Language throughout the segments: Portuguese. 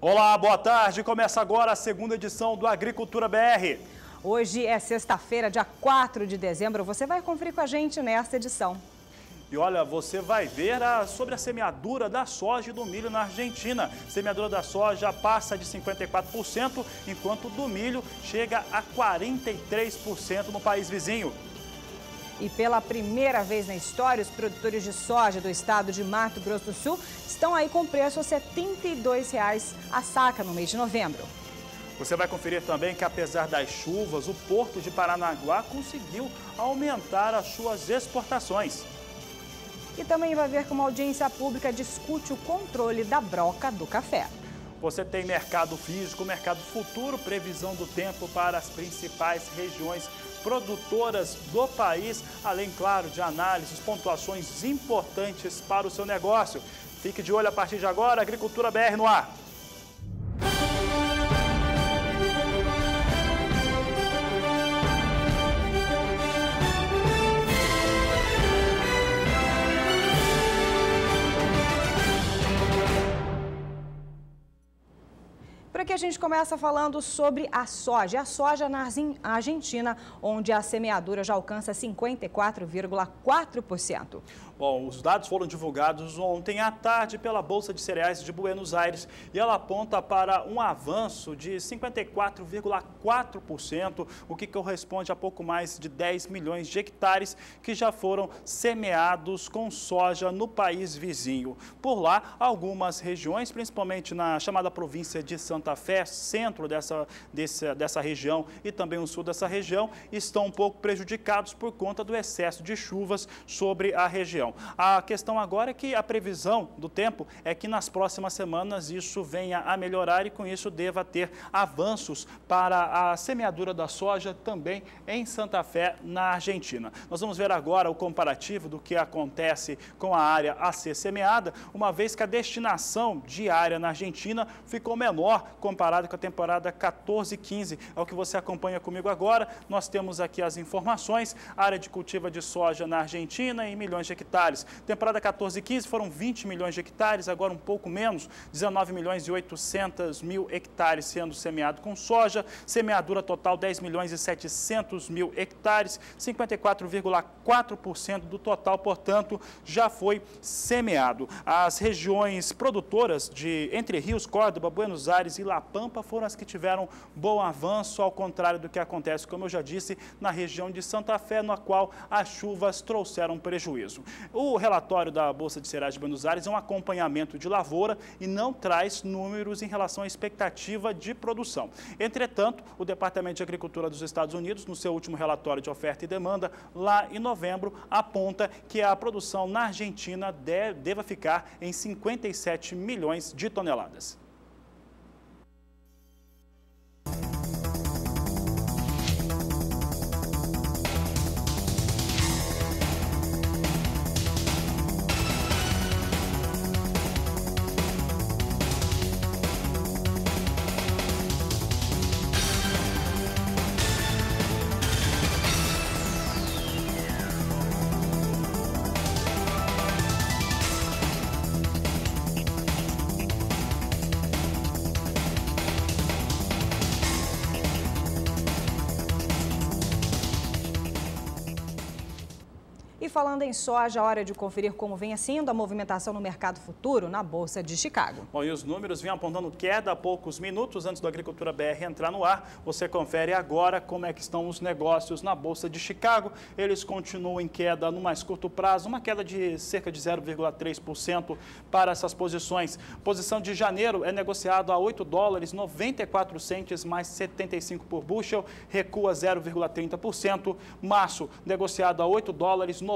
Olá, boa tarde. Começa agora a segunda edição do Agricultura BR. Hoje é sexta-feira, dia 4 de dezembro. Você vai conferir com a gente nesta edição. E olha, você vai ver sobre a semeadura da soja e do milho na Argentina. A semeadura da soja passa de 54%, enquanto do milho chega a 43% no país vizinho. E pela primeira vez na história, os produtores de soja do estado de Mato Grosso do Sul estão aí com preço a R$ 72,00 a saca no mês de novembro. Você vai conferir também que, apesar das chuvas, o Porto de Paranaguá conseguiu aumentar as suas exportações. E também vai ver como a audiência pública discute o controle da broca do café. Você tem mercado físico, mercado futuro, previsão do tempo para as principais regiões produtoras do país, além, claro, de análises, pontuações importantes para o seu negócio. Fique de olho a partir de agora, Agricultura BR no ar. Por aqui a gente começa falando sobre a soja na Argentina, onde a semeadura já alcança 54,4%. Bom, os dados foram divulgados ontem à tarde pela Bolsa de Cereais de Buenos Aires e ela aponta para um avanço de 54,4%, o que corresponde a pouco mais de 10 milhões de hectares que já foram semeados com soja no país vizinho. Por lá, algumas regiões, principalmente na chamada província de Santa Fé, centro dessa região e também o sul dessa região, estão um pouco prejudicados por conta do excesso de chuvas sobre a região. A questão agora é que a previsão do tempo é que nas próximas semanas isso venha a melhorar e com isso deva ter avanços para a semeadura da soja também em Santa Fé, na Argentina. Nós vamos ver agora o comparativo do que acontece com a área a ser semeada, uma vez que a destinação diária na Argentina ficou menor comparado com a temporada 14-15. É o que você acompanha comigo agora. Nós temos aqui as informações. Área de cultivo de soja na Argentina em milhões de hectares. Temporada 14-15 foram 20 milhões de hectares, agora um pouco menos, 19 milhões e 800 mil hectares sendo semeado com soja. Semeadura total 10 milhões e 700 mil hectares, 54,4% do total, portanto, já foi semeado. As regiões produtoras de Entre Rios, Córdoba, Buenos Aires e La Pampa foram as que tiveram bom avanço, ao contrário do que acontece, como eu já disse, na região de Santa Fé, na qual as chuvas trouxeram prejuízo. O relatório da Bolsa de Cereais de Buenos Aires é um acompanhamento de lavoura e não traz números em relação à expectativa de produção. Entretanto, o Departamento de Agricultura dos Estados Unidos, no seu último relatório de oferta e demanda, lá em novembro, aponta que a produção na Argentina deva ficar em 57 milhões de toneladas. E falando em soja, hora de conferir como vem sendo a movimentação no mercado futuro na Bolsa de Chicago. Bom, e os números vinham apontando queda há poucos minutos antes do Agricultura BR entrar no ar. Você confere agora como é que estão os negócios na Bolsa de Chicago. Eles continuam em queda no mais curto prazo, uma queda de cerca de 0,3% para essas posições. Posição de janeiro é negociado a $8,94 mais 75 por bushel, recua 0,30%. Março, negociado a $8,97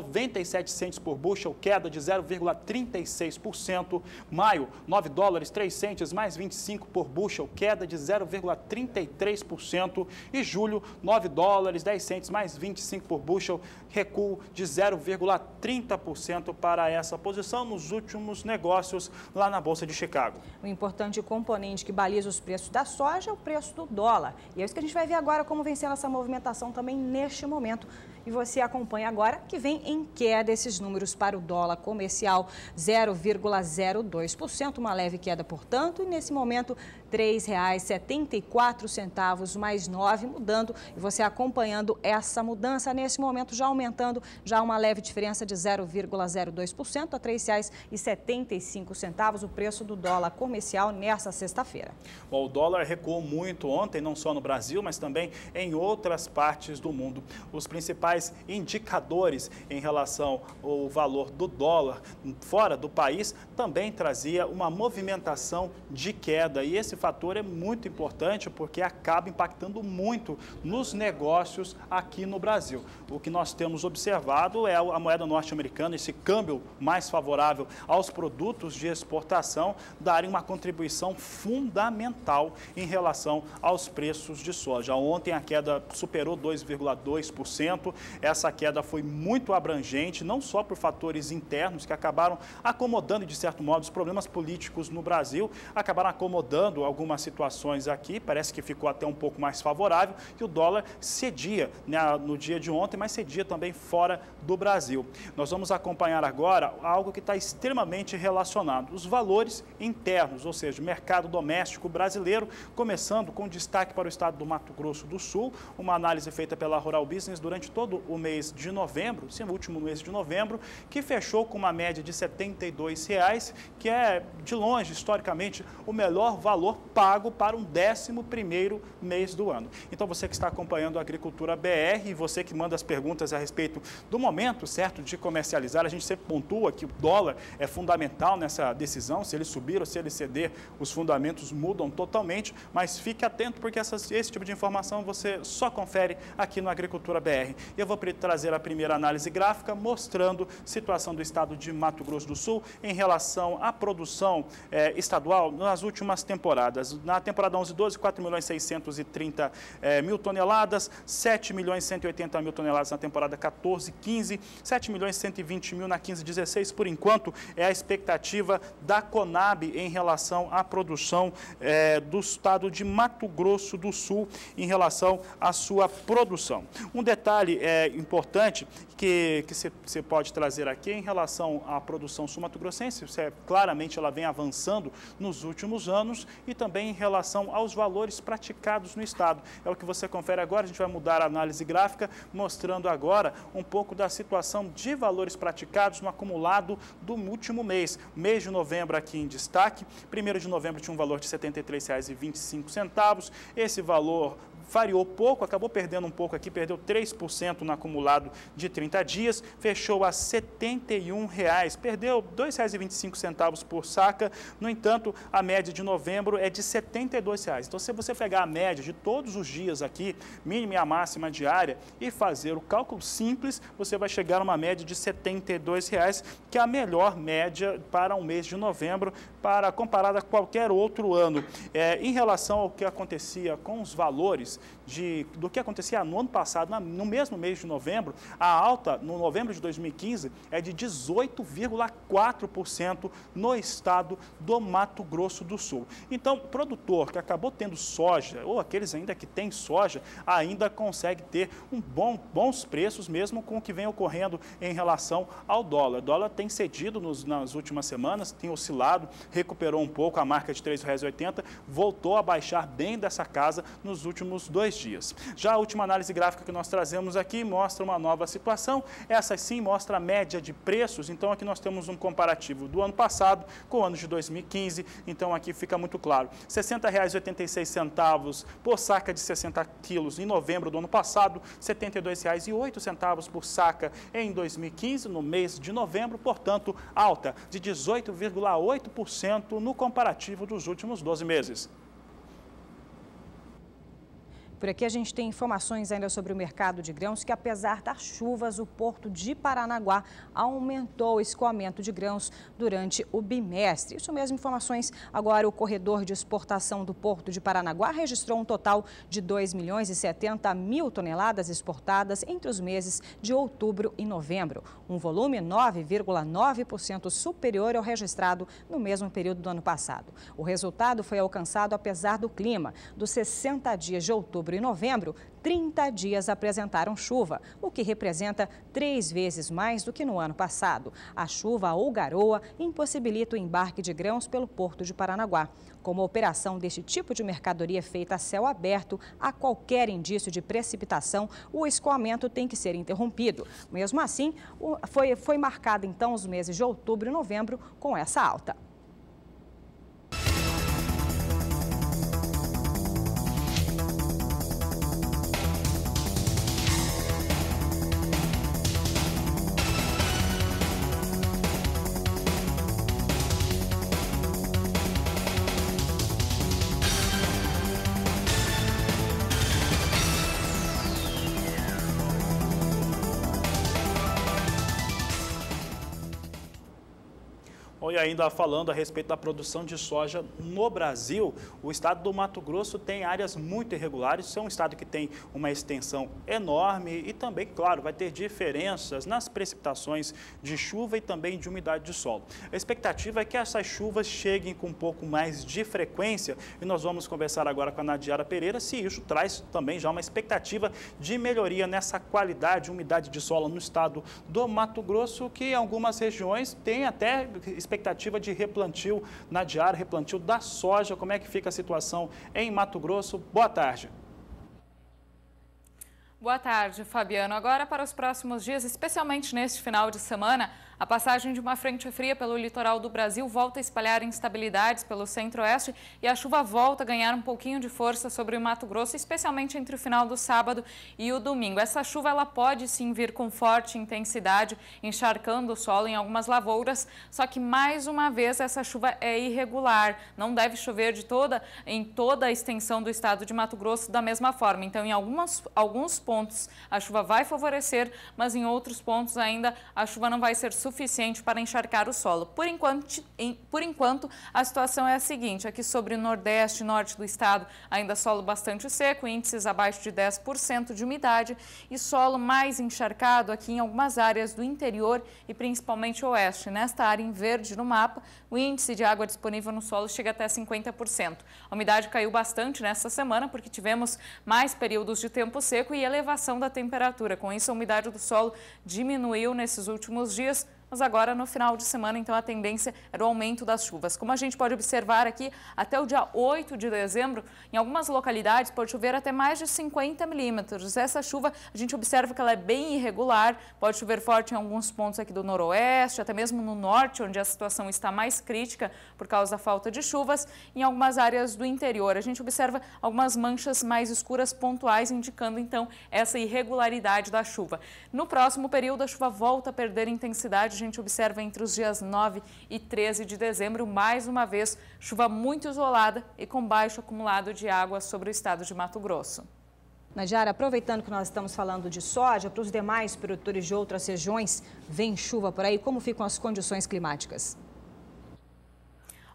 por bushel, queda de 0,36%. Maio, $9,03 mais 25 por bushel, queda de 0,33%. E julho, $9,10 mais 25 por bushel, recuo de 0,30% para essa posição nos últimos negócios lá na Bolsa de Chicago. O importante componente que baliza os preços da soja é o preço do dólar. E é isso que a gente vai ver agora como vem sendo essa movimentação também neste momento. E você acompanha agora que vem em queda esses números para o dólar comercial, 0,02%, uma leve queda, portanto, e nesse momento R$ 3,74 mais 9, mudando, e você acompanhando essa mudança nesse momento, já aumentando, já uma leve diferença de 0,02% a R$ 3,75 o preço do dólar comercial nessa sexta-feira. O dólar recuou muito ontem, não só no Brasil, mas também em outras partes do mundo. Os principais indicadores em relação ao valor do dólar fora do país também trazia uma movimentação de queda. E esse fator é muito importante porque acaba impactando muito nos negócios aqui no Brasil. O que nós temos observado é a moeda norte-americana, esse câmbio mais favorável aos produtos de exportação, darem uma contribuição fundamental em relação aos preços de soja. Ontem a queda superou 2,2%. Essa queda foi muito abrangente, não só por fatores internos que acabaram acomodando, de certo modo, os problemas políticos no Brasil, acabaram acomodando algumas situações aqui, parece que ficou até um pouco mais favorável, e o dólar cedia, né, no dia de ontem, mas cedia também fora do Brasil. Nós vamos acompanhar agora algo que está extremamente relacionado, os valores internos, ou seja, o mercado doméstico brasileiro, começando com destaque para o estado do Mato Grosso do Sul, uma análise feita pela Rural Business durante todo o mês de novembro, sim, o último mês de novembro, que fechou com uma média de R$ 72,00, que é, de longe, historicamente, o melhor valor pago para um 11º mês do ano. Então, você que está acompanhando a Agricultura BR e você que manda as perguntas a respeito do momento certo de comercializar, a gente sempre pontua que o dólar é fundamental nessa decisão, se ele subir ou se ele ceder, os fundamentos mudam totalmente, mas fique atento porque esse tipo de informação você só confere aqui no Agricultura BR. E eu vou trazer a primeira análise gráfica mostrando a situação do estado de Mato Grosso do Sul em relação à produção estadual nas últimas temporadas. Na temporada 11-12, 4.630.000 toneladas, 7.180.000 toneladas na temporada 14-15, 7.120.000 na 15-16. Por enquanto, é a expectativa da Conab em relação à produção do estado de Mato Grosso do Sul em relação à sua produção. Um detalhe importante que você pode trazer aqui em relação à produção sul-mato-grossense, claramente ela vem avançando nos últimos anos, e também em relação aos valores praticados no estado. É o que você confere agora. A gente vai mudar a análise gráfica, mostrando agora um pouco da situação de valores praticados no acumulado do último mês. Mês de novembro aqui em destaque. 1º de novembro tinha um valor de R$ 73,25. Esse valor variou pouco, acabou perdendo um pouco aqui, perdeu 3% no acumulado de 30 dias, fechou a R$ 71,00, perdeu R$ 2,25 por saca. No entanto, a média de novembro é de R$ 72,00. Então, se você pegar a média de todos os dias aqui, mínima e a máxima diária, e fazer o cálculo simples, você vai chegar a uma média de R$ 72,00, que é a melhor média para um mês de novembro, comparada a qualquer outro ano. Em relação ao que acontecia com os valores do que acontecia no ano passado, no mesmo mês de novembro, a alta no novembro de 2015 é de 18,4% no estado do Mato Grosso do Sul. Então, o produtor que acabou tendo soja, ou aqueles ainda que têm soja, ainda consegue ter bons preços, mesmo com o que vem ocorrendo em relação ao dólar. O dólar tem cedido nas últimas semanas, tem oscilado, recuperou um pouco a marca de R$ 3,80, voltou a baixar bem dessa casa nos últimos 2 dias. Já a última análise gráfica que nós trazemos aqui mostra uma nova situação. Essa sim mostra a média de preços. Então aqui nós temos um comparativo do ano passado com o ano de 2015. Então aqui fica muito claro. R$ 60,86 por saca de 60 quilos em novembro do ano passado, R$ 72,08 por saca em 2015, no mês de novembro, portanto, alta de 18,8% no comparativo dos últimos 12 meses. Por aqui a gente tem informações ainda sobre o mercado de grãos, que apesar das chuvas, o porto de Paranaguá aumentou o escoamento de grãos durante o bimestre. Isso mesmo, informações. Agora o corredor de exportação do porto de Paranaguá registrou um total de 2.070.000 toneladas exportadas entre os meses de outubro e novembro. Um volume 9,9% superior ao registrado no mesmo período do ano passado. O resultado foi alcançado apesar do clima. Dos 60 dias de outubro e novembro, 30 dias apresentaram chuva, o que representa 3 vezes mais do que no ano passado. A chuva ou garoa impossibilita o embarque de grãos pelo Porto de Paranaguá. Como a operação deste tipo de mercadoria feita a céu aberto, a qualquer indício de precipitação, o escoamento tem que ser interrompido. Mesmo assim, foi marcado então os meses de outubro e novembro com essa alta. E ainda falando a respeito da produção de soja no Brasil, o estado do Mato Grosso tem áreas muito irregulares. É um estado que tem uma extensão enorme e também, claro, vai ter diferenças nas precipitações de chuva e também de umidade de solo. A expectativa é que essas chuvas cheguem com um pouco mais de frequência e nós vamos conversar agora com a Nadiara Pereira se isso traz também já uma expectativa de melhoria nessa qualidade, umidade de solo no estado do Mato Grosso, que em algumas regiões tem até expectativa de replantio na diária, replantio da soja. Como é que fica a situação em Mato Grosso? Boa tarde. Boa tarde, Fabiano. Agora para os próximos dias, especialmente neste final de semana, a passagem de uma frente fria pelo litoral do Brasil volta a espalhar instabilidades pelo centro-oeste e a chuva volta a ganhar um pouquinho de força sobre o Mato Grosso, especialmente entre o final do sábado e o domingo. Essa chuva ela pode sim vir com forte intensidade, encharcando o solo em algumas lavouras, só que mais uma vez essa chuva é irregular, não deve chover em toda a extensão do estado de Mato Grosso da mesma forma. Então, em alguns pontos a chuva vai favorecer, mas em outros pontos ainda a chuva não vai ser suficiente para encharcar o solo. Por enquanto, a situação é a seguinte: aqui sobre o nordeste e norte do estado, ainda solo bastante seco, índices abaixo de 10% de umidade e solo mais encharcado aqui em algumas áreas do interior e principalmente oeste. Nesta área em verde no mapa, o índice de água disponível no solo chega até 50%. A umidade caiu bastante nesta semana porque tivemos mais períodos de tempo seco e elevação da temperatura. Com isso, a umidade do solo diminuiu nesses últimos dias. Mas agora, no final de semana, então, a tendência era o aumento das chuvas. Como a gente pode observar aqui, até o dia 8 de dezembro, em algumas localidades pode chover até mais de 50 milímetros. Essa chuva, a gente observa que ela é bem irregular, pode chover forte em alguns pontos aqui do noroeste, até mesmo no norte, onde a situação está mais crítica por causa da falta de chuvas, em algumas áreas do interior. A gente observa algumas manchas mais escuras pontuais, indicando, então, essa irregularidade da chuva. No próximo período, a chuva volta a perder intensidade. A gente observa entre os dias 9 e 13 de dezembro, mais uma vez, chuva muito isolada e com baixo acumulado de água sobre o estado de Mato Grosso. Nadiara, aproveitando que nós estamos falando de soja, para os demais produtores de outras regiões, vem chuva por aí, como ficam as condições climáticas?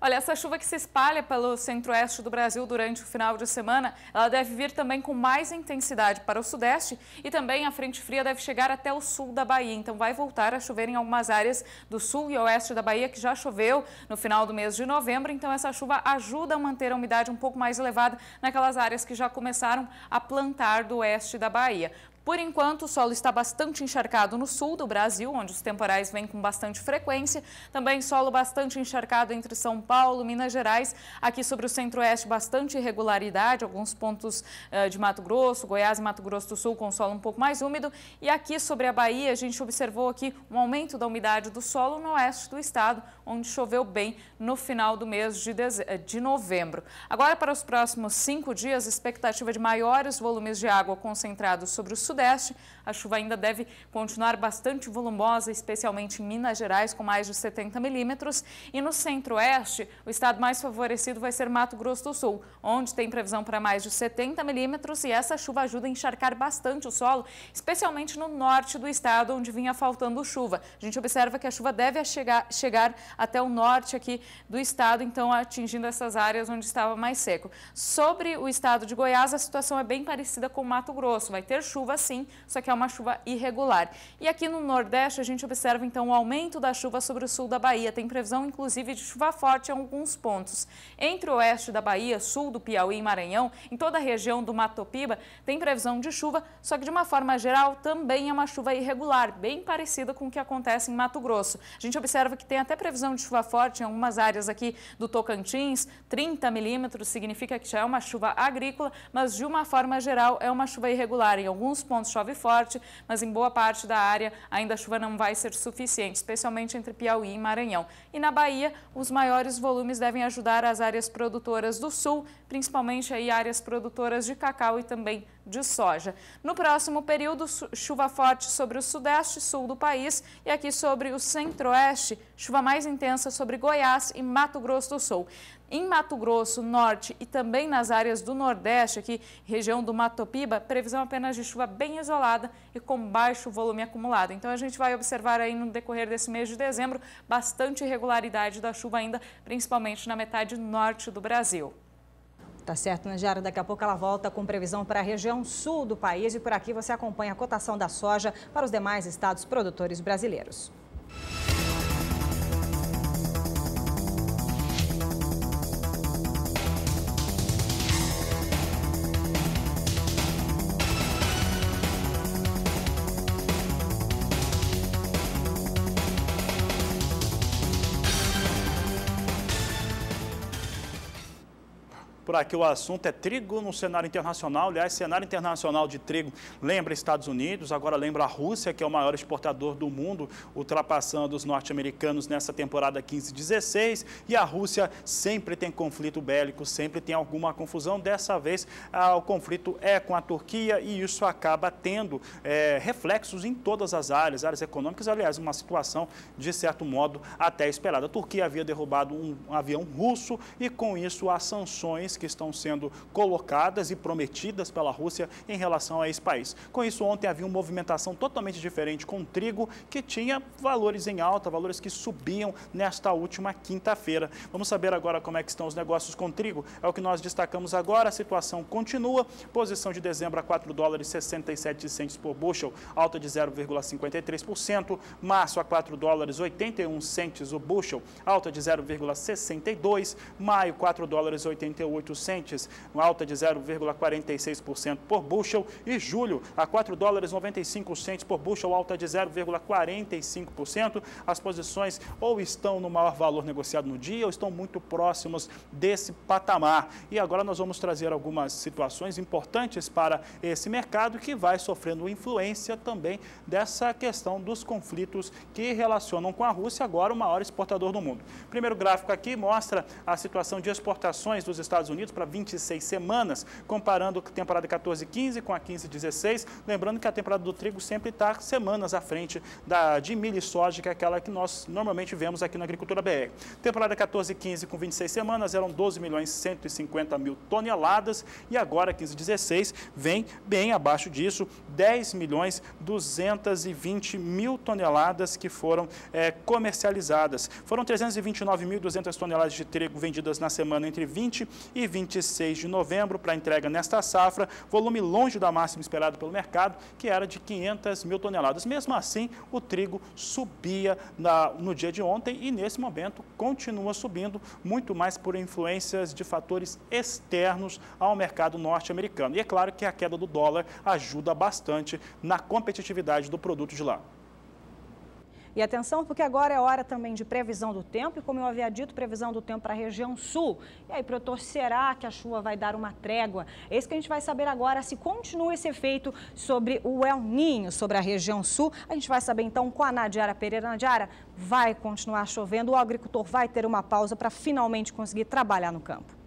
Olha, essa chuva que se espalha pelo centro-oeste do Brasil durante o final de semana, ela deve vir também com mais intensidade para o sudeste e também a frente fria deve chegar até o sul da Bahia. Então vai voltar a chover em algumas áreas do sul e oeste da Bahia, que já choveu no final do mês de novembro. Então essa chuva ajuda a manter a umidade um pouco mais elevada naquelas áreas que já começaram a plantar do oeste da Bahia. Por enquanto, o solo está bastante encharcado no sul do Brasil, onde os temporais vêm com bastante frequência. Também solo bastante encharcado entre São Paulo e Minas Gerais. Aqui sobre o centro-oeste, bastante irregularidade, alguns pontos de Mato Grosso, Goiás e Mato Grosso do Sul com solo um pouco mais úmido. E aqui sobre a Bahia, a gente observou aqui um aumento da umidade do solo no oeste do estado, onde choveu bem no final do mês de novembro. Agora, para os próximos 5 dias, expectativa de maiores volumes de água concentrados sobre o sudeste. A chuva ainda deve continuar bastante volumosa, especialmente em Minas Gerais, com mais de 70 milímetros. E no centro-oeste, o estado mais favorecido vai ser Mato Grosso do Sul, onde tem previsão para mais de 70 milímetros. E essa chuva ajuda a encharcar bastante o solo, especialmente no norte do estado, onde vinha faltando chuva. A gente observa que a chuva deve chegar até o norte aqui do estado, então atingindo essas áreas onde estava mais seco. Sobre o estado de Goiás, a situação é bem parecida com o Mato Grosso. Vai ter chuvas, sim, só que é uma chuva irregular. E aqui no Nordeste a gente observa então o aumento da chuva sobre o sul da Bahia. Tem previsão inclusive de chuva forte em alguns pontos. Entre o oeste da Bahia, sul do Piauí e Maranhão, em toda a região do Mato Piba, tem previsão de chuva, só que de uma forma geral também é uma chuva irregular, bem parecida com o que acontece em Mato Grosso. A gente observa que tem até previsão de chuva forte em algumas áreas aqui do Tocantins, 30 milímetros, significa que já é uma chuva agrícola, mas de uma forma geral é uma chuva irregular. Em alguns pontos chove forte, mas em boa parte da área ainda a chuva não vai ser suficiente, especialmente entre Piauí e Maranhão. E na Bahia, os maiores volumes devem ajudar as áreas produtoras do sul, principalmente aí áreas produtoras de cacau e também de soja. No próximo período, chuva forte sobre o sudeste e sul do país e aqui sobre o centro-oeste, chuva mais intensa sobre Goiás e Mato Grosso do Sul. Em Mato Grosso, norte e também nas áreas do nordeste, aqui região do Mato Piba, previsão apenas de chuva bem isolada e com baixo volume acumulado. Então a gente vai observar aí no decorrer desse mês de dezembro bastante irregularidade da chuva ainda, principalmente na metade norte do Brasil. Tá certo, Nandiara. Daqui a pouco ela volta com previsão para a região sul do país e por aqui você acompanha a cotação da soja para os demais estados produtores brasileiros. Por aqui o assunto é trigo no cenário internacional. Aliás, cenário internacional de trigo lembra Estados Unidos, agora lembra a Rússia, que é o maior exportador do mundo, ultrapassando os norte-americanos nessa temporada 15-16. E a Rússia sempre tem conflito bélico, sempre tem alguma confusão. Dessa vez, o conflito é com a Turquia e isso acaba tendo reflexos em todas as áreas econômicas. Aliás, uma situação, de certo modo, até esperada. A Turquia havia derrubado um avião russo e, com isso, as sanções que estão sendo colocadas e prometidas pela Rússia em relação a esse país. Com isso, ontem havia uma movimentação totalmente diferente com o trigo, que tinha valores em alta, valores que subiam nesta última quinta-feira. Vamos saber agora como é que estão os negócios com trigo. É o que nós destacamos agora, a situação continua. Posição de dezembro a $4,67 por bushel, alta de 0,53%. Março a $4,81 o bushel, alta de 0,62%. Maio, $4,88, uma alta de 0,46% por bushel, e julho a $4,95 por bushel, alta de 0,45%. As posições ou estão no maior valor negociado no dia ou estão muito próximos desse patamar. E agora nós vamos trazer algumas situações importantes para esse mercado que vai sofrendo influência também dessa questão dos conflitos que relacionam com a Rússia, agora o maior exportador do mundo. O primeiro gráfico aqui mostra a situação de exportações dos Estados Unidos para 26 semanas, comparando a temporada 14-15 com a 15-16. Lembrando que a temporada do trigo sempre está semanas à frente de milho e soja, que é aquela que nós normalmente vemos aqui na agricultura BR. Temporada 14-15 com 26 semanas eram 12.150.000 toneladas e agora 15-16 vem bem abaixo disso, 10.220.000 toneladas que foram comercializadas. Foram 329.200 toneladas de trigo vendidas na semana entre 20 e 26 de novembro para entrega nesta safra, volume longe da máxima esperada pelo mercado, que era de 500.000 toneladas. Mesmo assim, o trigo subia no dia de ontem e nesse momento continua subindo, muito mais por influências de fatores externos ao mercado norte-americano. E é claro que a queda do dólar ajuda bastante na competitividade do produto de lá. E atenção, porque agora é hora também de previsão do tempo, e como eu havia dito, previsão do tempo para a região sul. E aí, produtor, será que a chuva vai dar uma trégua? É isso que a gente vai saber agora, se continua esse efeito sobre o El Niño, sobre a região sul. A gente vai saber então com a Nandiara Pereira. Nandiara, vai continuar chovendo, o agricultor vai ter uma pausa para finalmente conseguir trabalhar no campo.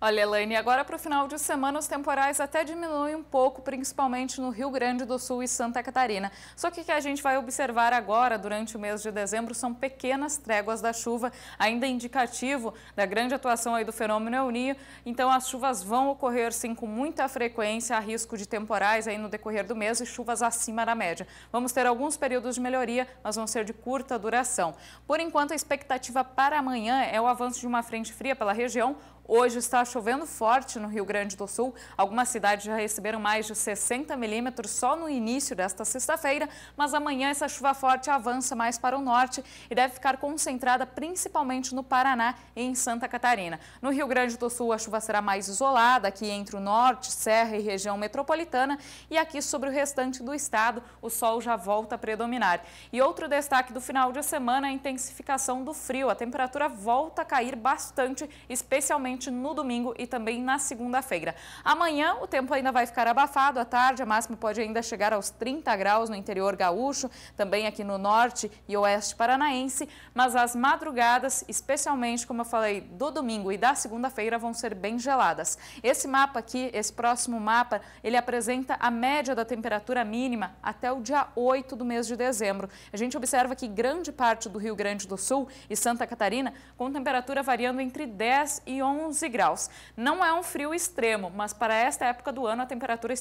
Olha, Elaine, agora para o final de semana os temporais até diminuem um pouco, principalmente no Rio Grande do Sul e Santa Catarina. Só que o que a gente vai observar agora, durante o mês de dezembro, são pequenas tréguas da chuva, ainda indicativo da grande atuação aí do fenômeno El Niño. Então as chuvas vão ocorrer sim com muita frequência, há risco de temporais aí no decorrer do mês e chuvas acima da média. Vamos ter alguns períodos de melhoria, mas vão ser de curta duração. Por enquanto, a expectativa para amanhã é o avanço de uma frente fria pela região. Hoje está chovendo forte no Rio Grande do Sul. Algumas cidades já receberam mais de 60 milímetros só no início desta sexta-feira, mas amanhã essa chuva forte avança mais para o norte e deve ficar concentrada principalmente no Paraná e em Santa Catarina. No Rio Grande do Sul, a chuva será mais isolada, aqui entre o norte, Serra e região metropolitana, e aqui sobre o restante do estado, o sol já volta a predominar. E outro destaque do final de semana é a intensificação do frio. A temperatura volta a cair bastante, especialmente no domingo e também na segunda-feira. Amanhã o tempo ainda vai ficar abafado à tarde, a máxima pode ainda chegar aos 30 graus no interior gaúcho, também aqui no norte e oeste paranaense, mas as madrugadas, especialmente, como eu falei, do domingo e da segunda-feira vão ser bem geladas. Esse mapa aqui, esse próximo mapa, ele apresenta a média da temperatura mínima até o dia 8 do mês de dezembro. A gente observa que grande parte do Rio Grande do Sul e Santa Catarina com temperatura variando entre 10 e 11 graus. Não é um frio extremo, mas para esta época do ano a temperatura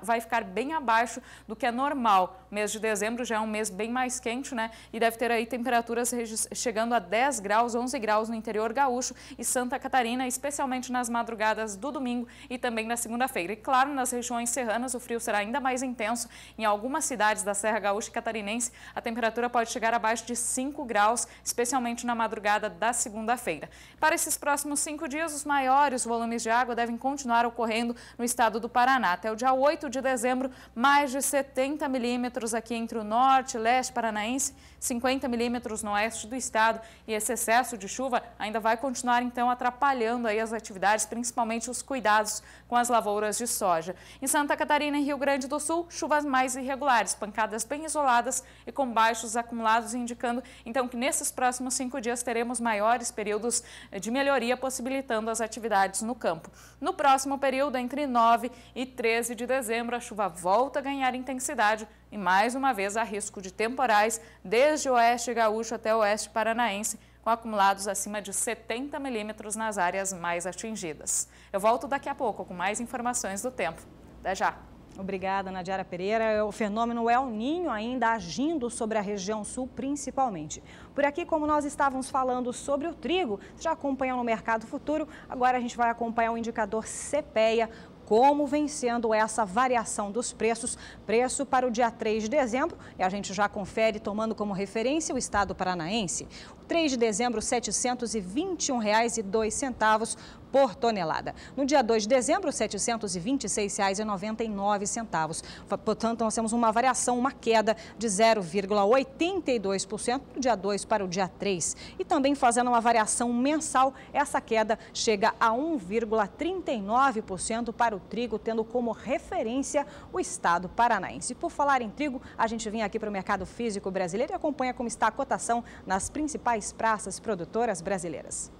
vai ficar bem abaixo do que é normal. O mês de dezembro já é um mês bem mais quente, né? E deve ter aí temperaturas chegando a 10 graus, 11 graus no interior gaúcho e Santa Catarina, especialmente nas madrugadas do domingo e também na segunda-feira. E claro, nas regiões serranas o frio será ainda mais intenso. Em algumas cidades da Serra Gaúcha e Catarinense, a temperatura pode chegar abaixo de 5 graus, especialmente na madrugada da segunda-feira. Para esses próximos 5 dias, os maiores volumes de água devem continuar ocorrendo no estado do Paraná. Até o dia 8 de dezembro, mais de 70 milímetros aqui entre o norte e leste paranaense, 50 milímetros no oeste do estado. E esse excesso de chuva ainda vai continuar, então, atrapalhando aí as atividades, principalmente os cuidados com as lavouras de soja. Em Santa Catarina e Rio Grande do Sul, chuvas mais irregulares, pancadas bem isoladas e com baixos acumulados, indicando, então, que nesses próximos 5 dias teremos maiores períodos de melhoria, possibilitando as atividades no campo. No próximo período, entre 9 e 13 de dezembro, a chuva volta a ganhar intensidade e, mais uma vez, há risco de temporais desde o oeste gaúcho até o oeste paranaense, com acumulados acima de 70 milímetros nas áreas mais atingidas. Eu volto daqui a pouco com mais informações do tempo. Até já! Obrigada, Nadiara Pereira. O fenômeno El Niño ainda agindo sobre a região sul, principalmente. Por aqui, como nós estávamos falando sobre o trigo, já acompanham no mercado futuro, agora a gente vai acompanhar o indicador CPEA, como vem sendo essa variação dos preços. Preço para o dia 3 de dezembro, e a gente já confere tomando como referência o estado paranaense. O 3 de dezembro, R$ 721,02 por tonelada. No dia 2 de dezembro, R$ 726,99. Portanto, nós temos uma variação, uma queda de 0,82% do dia 2 para o dia 3. E também fazendo uma variação mensal, essa queda chega a 1,39% para o trigo, tendo como referência o estado paranaense. Por falar em trigo, a gente vem aqui para o mercado físico brasileiro e acompanha como está a cotação nas principais praças produtoras brasileiras.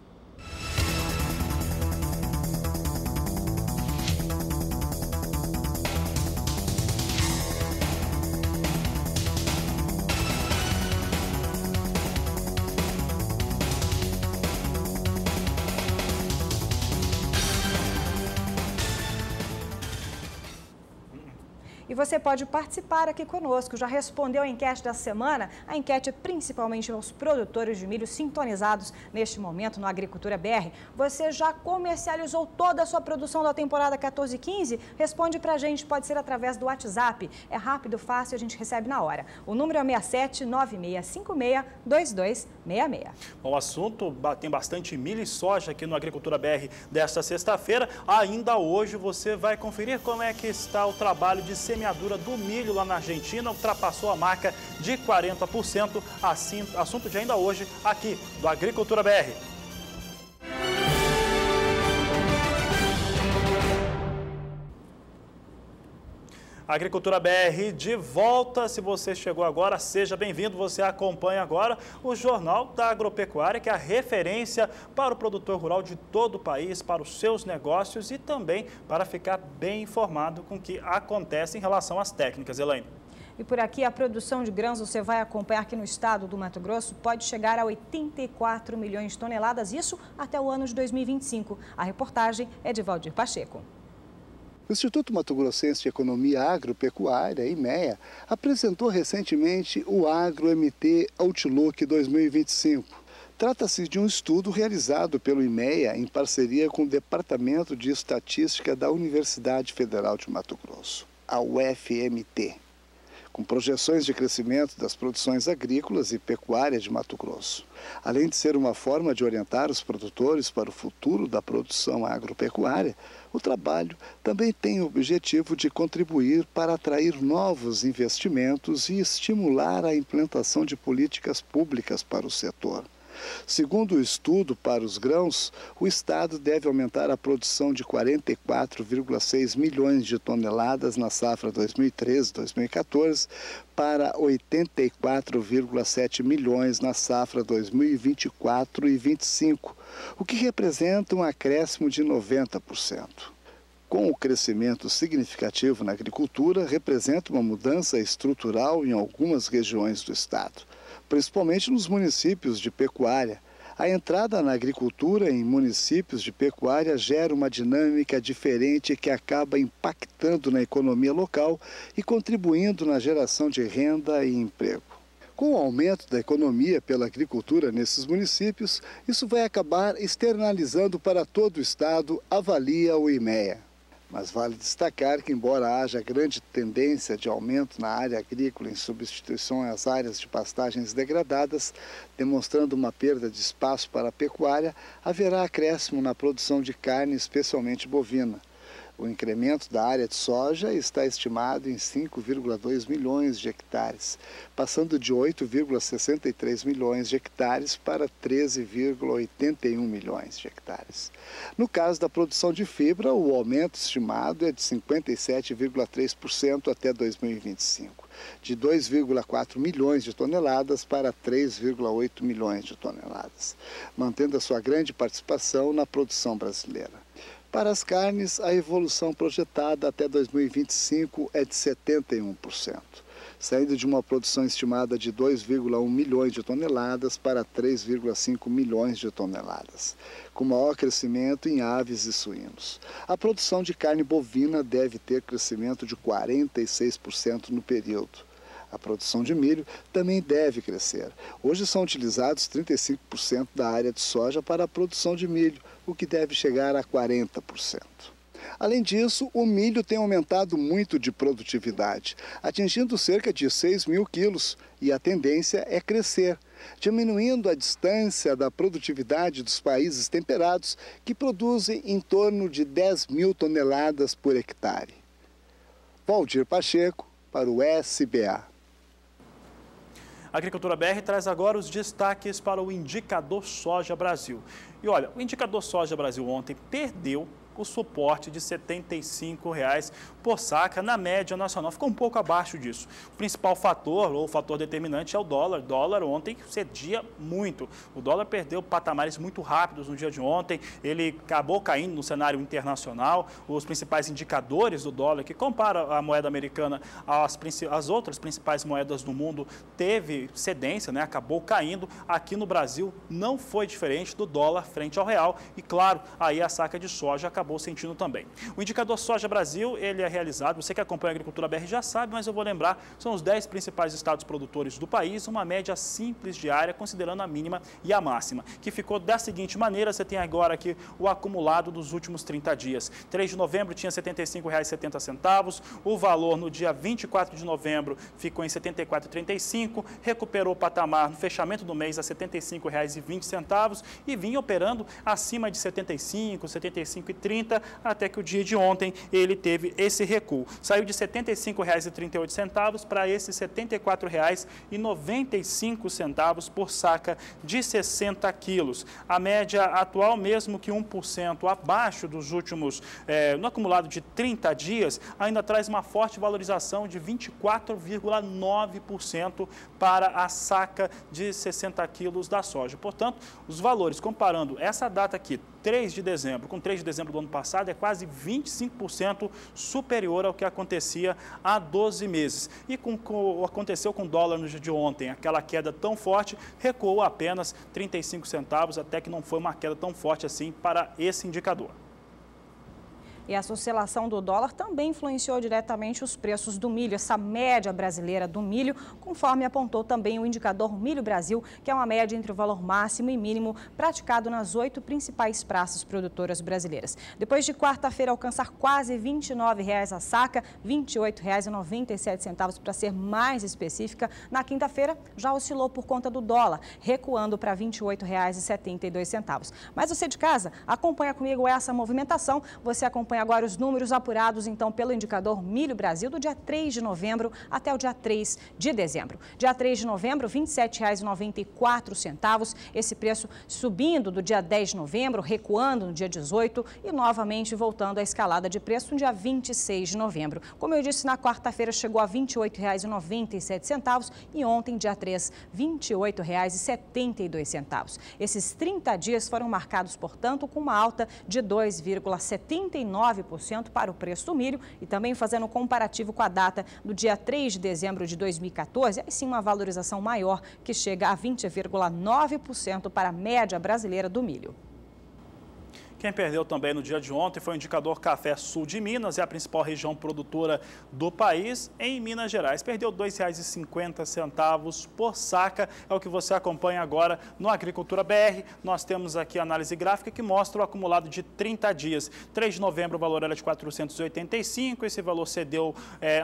E você pode participar aqui conosco. Já respondeu a enquete da semana? A enquete é principalmente aos produtores de milho sintonizados neste momento no Agricultura BR. Você já comercializou toda a sua produção da temporada 14/15? Responde pra gente, pode ser através do WhatsApp. É rápido, fácil, a gente recebe na hora. O número é 6796562266. O assunto tem bastante milho e soja aqui no Agricultura BR desta sexta-feira. Ainda hoje você vai conferir como é que está o trabalho de semeadura do milho lá na Argentina, ultrapassou a marca de 40%, assim, assunto de ainda hoje aqui do Agricultura BR. Agricultura BR de volta. Se você chegou agora, seja bem-vindo. Você acompanha agora o Jornal da Agropecuária, que é a referência para o produtor rural de todo o país, para os seus negócios e também para ficar bem informado com o que acontece em relação às técnicas. Elaine. E por aqui, a produção de grãos, você vai acompanhar aqui no estado do Mato Grosso, pode chegar a 84 milhões de toneladas, isso até o ano de 2025. A reportagem é de Valdir Pacheco. O Instituto Mato Grossense de Economia Agropecuária, IMEA, apresentou recentemente o Agro MT Outlook 2025. Trata-se de um estudo realizado pelo IMEA em parceria com o Departamento de Estatística da Universidade Federal de Mato Grosso, a UFMT, com projeções de crescimento das produções agrícolas e pecuárias de Mato Grosso. Além de ser uma forma de orientar os produtores para o futuro da produção agropecuária, o trabalho também tem o objetivo de contribuir para atrair novos investimentos e estimular a implantação de políticas públicas para o setor. Segundo o estudo para os grãos, o Estado deve aumentar a produção de 44,6 milhões de toneladas na safra 2013-2014 para 84,7 milhões na safra 2024 e 2025, o que representa um acréscimo de 90%. Com o crescimento significativo na agricultura, representa uma mudança estrutural em algumas regiões do Estado, principalmente nos municípios de pecuária. A entrada na agricultura em municípios de pecuária gera uma dinâmica diferente que acaba impactando na economia local e contribuindo na geração de renda e emprego. Com o aumento da economia pela agricultura nesses municípios, isso vai acabar externalizando para todo o Estado, avalia o IMEA. Mas vale destacar que, embora haja grande tendência de aumento na área agrícola em substituição às áreas de pastagens degradadas, demonstrando uma perda de espaço para a pecuária, haverá acréscimo na produção de carne, especialmente bovina. O incremento da área de soja está estimado em 5,2 milhões de hectares, passando de 8,63 milhões de hectares para 13,81 milhões de hectares. No caso da produção de fibra, o aumento estimado é de 57,3% até 2025, de 2,4 milhões de toneladas para 3,8 milhões de toneladas, mantendo a sua grande participação na produção brasileira. Para as carnes, a evolução projetada até 2025 é de 71%, saindo de uma produção estimada de 2,1 milhões de toneladas para 3,5 milhões de toneladas, com maior crescimento em aves e suínos. A produção de carne bovina deve ter crescimento de 46% no período. A produção de milho também deve crescer. Hoje são utilizados 35% da área de soja para a produção de milho, o que deve chegar a 40%. Além disso, o milho tem aumentado muito de produtividade, atingindo cerca de 6 mil quilos, e a tendência é crescer, diminuindo a distância da produtividade dos países temperados, que produzem em torno de 10 mil toneladas por hectare. Valdir Pacheco, para o SBA. A Agricultura BR traz agora os destaques para o Indicador Soja Brasil. E olha, o Indicador Soja Brasil ontem perdeu o suporte de R$ 75,00 por saca na média nacional. Ficou um pouco abaixo disso. O principal fator, ou fator determinante, é o dólar. O dólar ontem cedia muito. O dólar perdeu patamares muito rápidos no dia de ontem. Ele acabou caindo no cenário internacional. Os principais indicadores do dólar, que compara a moeda americana às outras principais moedas do mundo, teve cedência, né? Acabou caindo. Aqui no Brasil não foi diferente do dólar frente ao real. E claro, aí a saca de soja acabou sentindo também. O Indicador Soja Brasil, ele é realizado, você que acompanha a Agricultura BR já sabe, mas eu vou lembrar, são os 10 principais estados produtores do país, uma média simples diária, considerando a mínima e a máxima, que ficou da seguinte maneira. Você tem agora aqui o acumulado dos últimos 30 dias. 3 de novembro tinha R$ 75,70, o valor no dia 24 de novembro ficou em R$ 74,35, recuperou o patamar no fechamento do mês a R$ 75,20 e vinha operando acima de R$ 75, R$ 75,30, até que o dia de ontem ele teve esse recuo. Saiu de R$ 75,38 para esses R$ 74,95 por saca de 60 quilos. A média atual, mesmo que 1% abaixo dos últimos, no acumulado de 30 dias, ainda traz uma forte valorização de 24,9% para a saca de 60 quilos da soja. Portanto, os valores, comparando essa data aqui, 3 de dezembro, com 3 de dezembro do ano passado, é quase 25% superior ao que acontecia há 12 meses. E aconteceu com o dólar no dia de ontem, aquela queda tão forte, recuou apenas 35 centavos, até que não foi uma queda tão forte assim para esse indicador. E essa oscilação do dólar também influenciou diretamente os preços do milho, essa média brasileira do milho, conforme apontou também o indicador Milho Brasil, que é uma média entre o valor máximo e mínimo praticado nas 8 principais praças produtoras brasileiras. Depois de quarta-feira alcançar quase R$ 29,00 a saca, R$ 28,97 para ser mais específica, na quinta-feira já oscilou por conta do dólar, recuando para R$ 28,72. Mas você de casa, acompanha comigo essa movimentação. Você acompanha agora os números apurados, então, pelo indicador Milho Brasil, do dia 3 de novembro até o dia 3 de dezembro. Dia 3 de novembro, R$ 27,94. Esse preço subindo do dia 10 de novembro, recuando no dia 18 e novamente voltando à escalada de preço no dia 26 de novembro. Como eu disse, na quarta-feira chegou a R$ 28,97 e ontem, dia 3, R$ 28,72. Esses 30 dias foram marcados, portanto, com uma alta de 2,79% para o preço do milho e também fazendo um comparativo com a data do dia 3 de dezembro de 2014, aí sim uma valorização maior que chega a 20,9% para a média brasileira do milho. Quem perdeu também no dia de ontem foi o indicador Café Sul de Minas, é a principal região produtora do país, em Minas Gerais. Perdeu R$ 2,50 por saca, é o que você acompanha agora no Agricultura BR. Nós temos aqui a análise gráfica que mostra o acumulado de 30 dias. 3 de novembro o valor era de 485, esse valor cedeu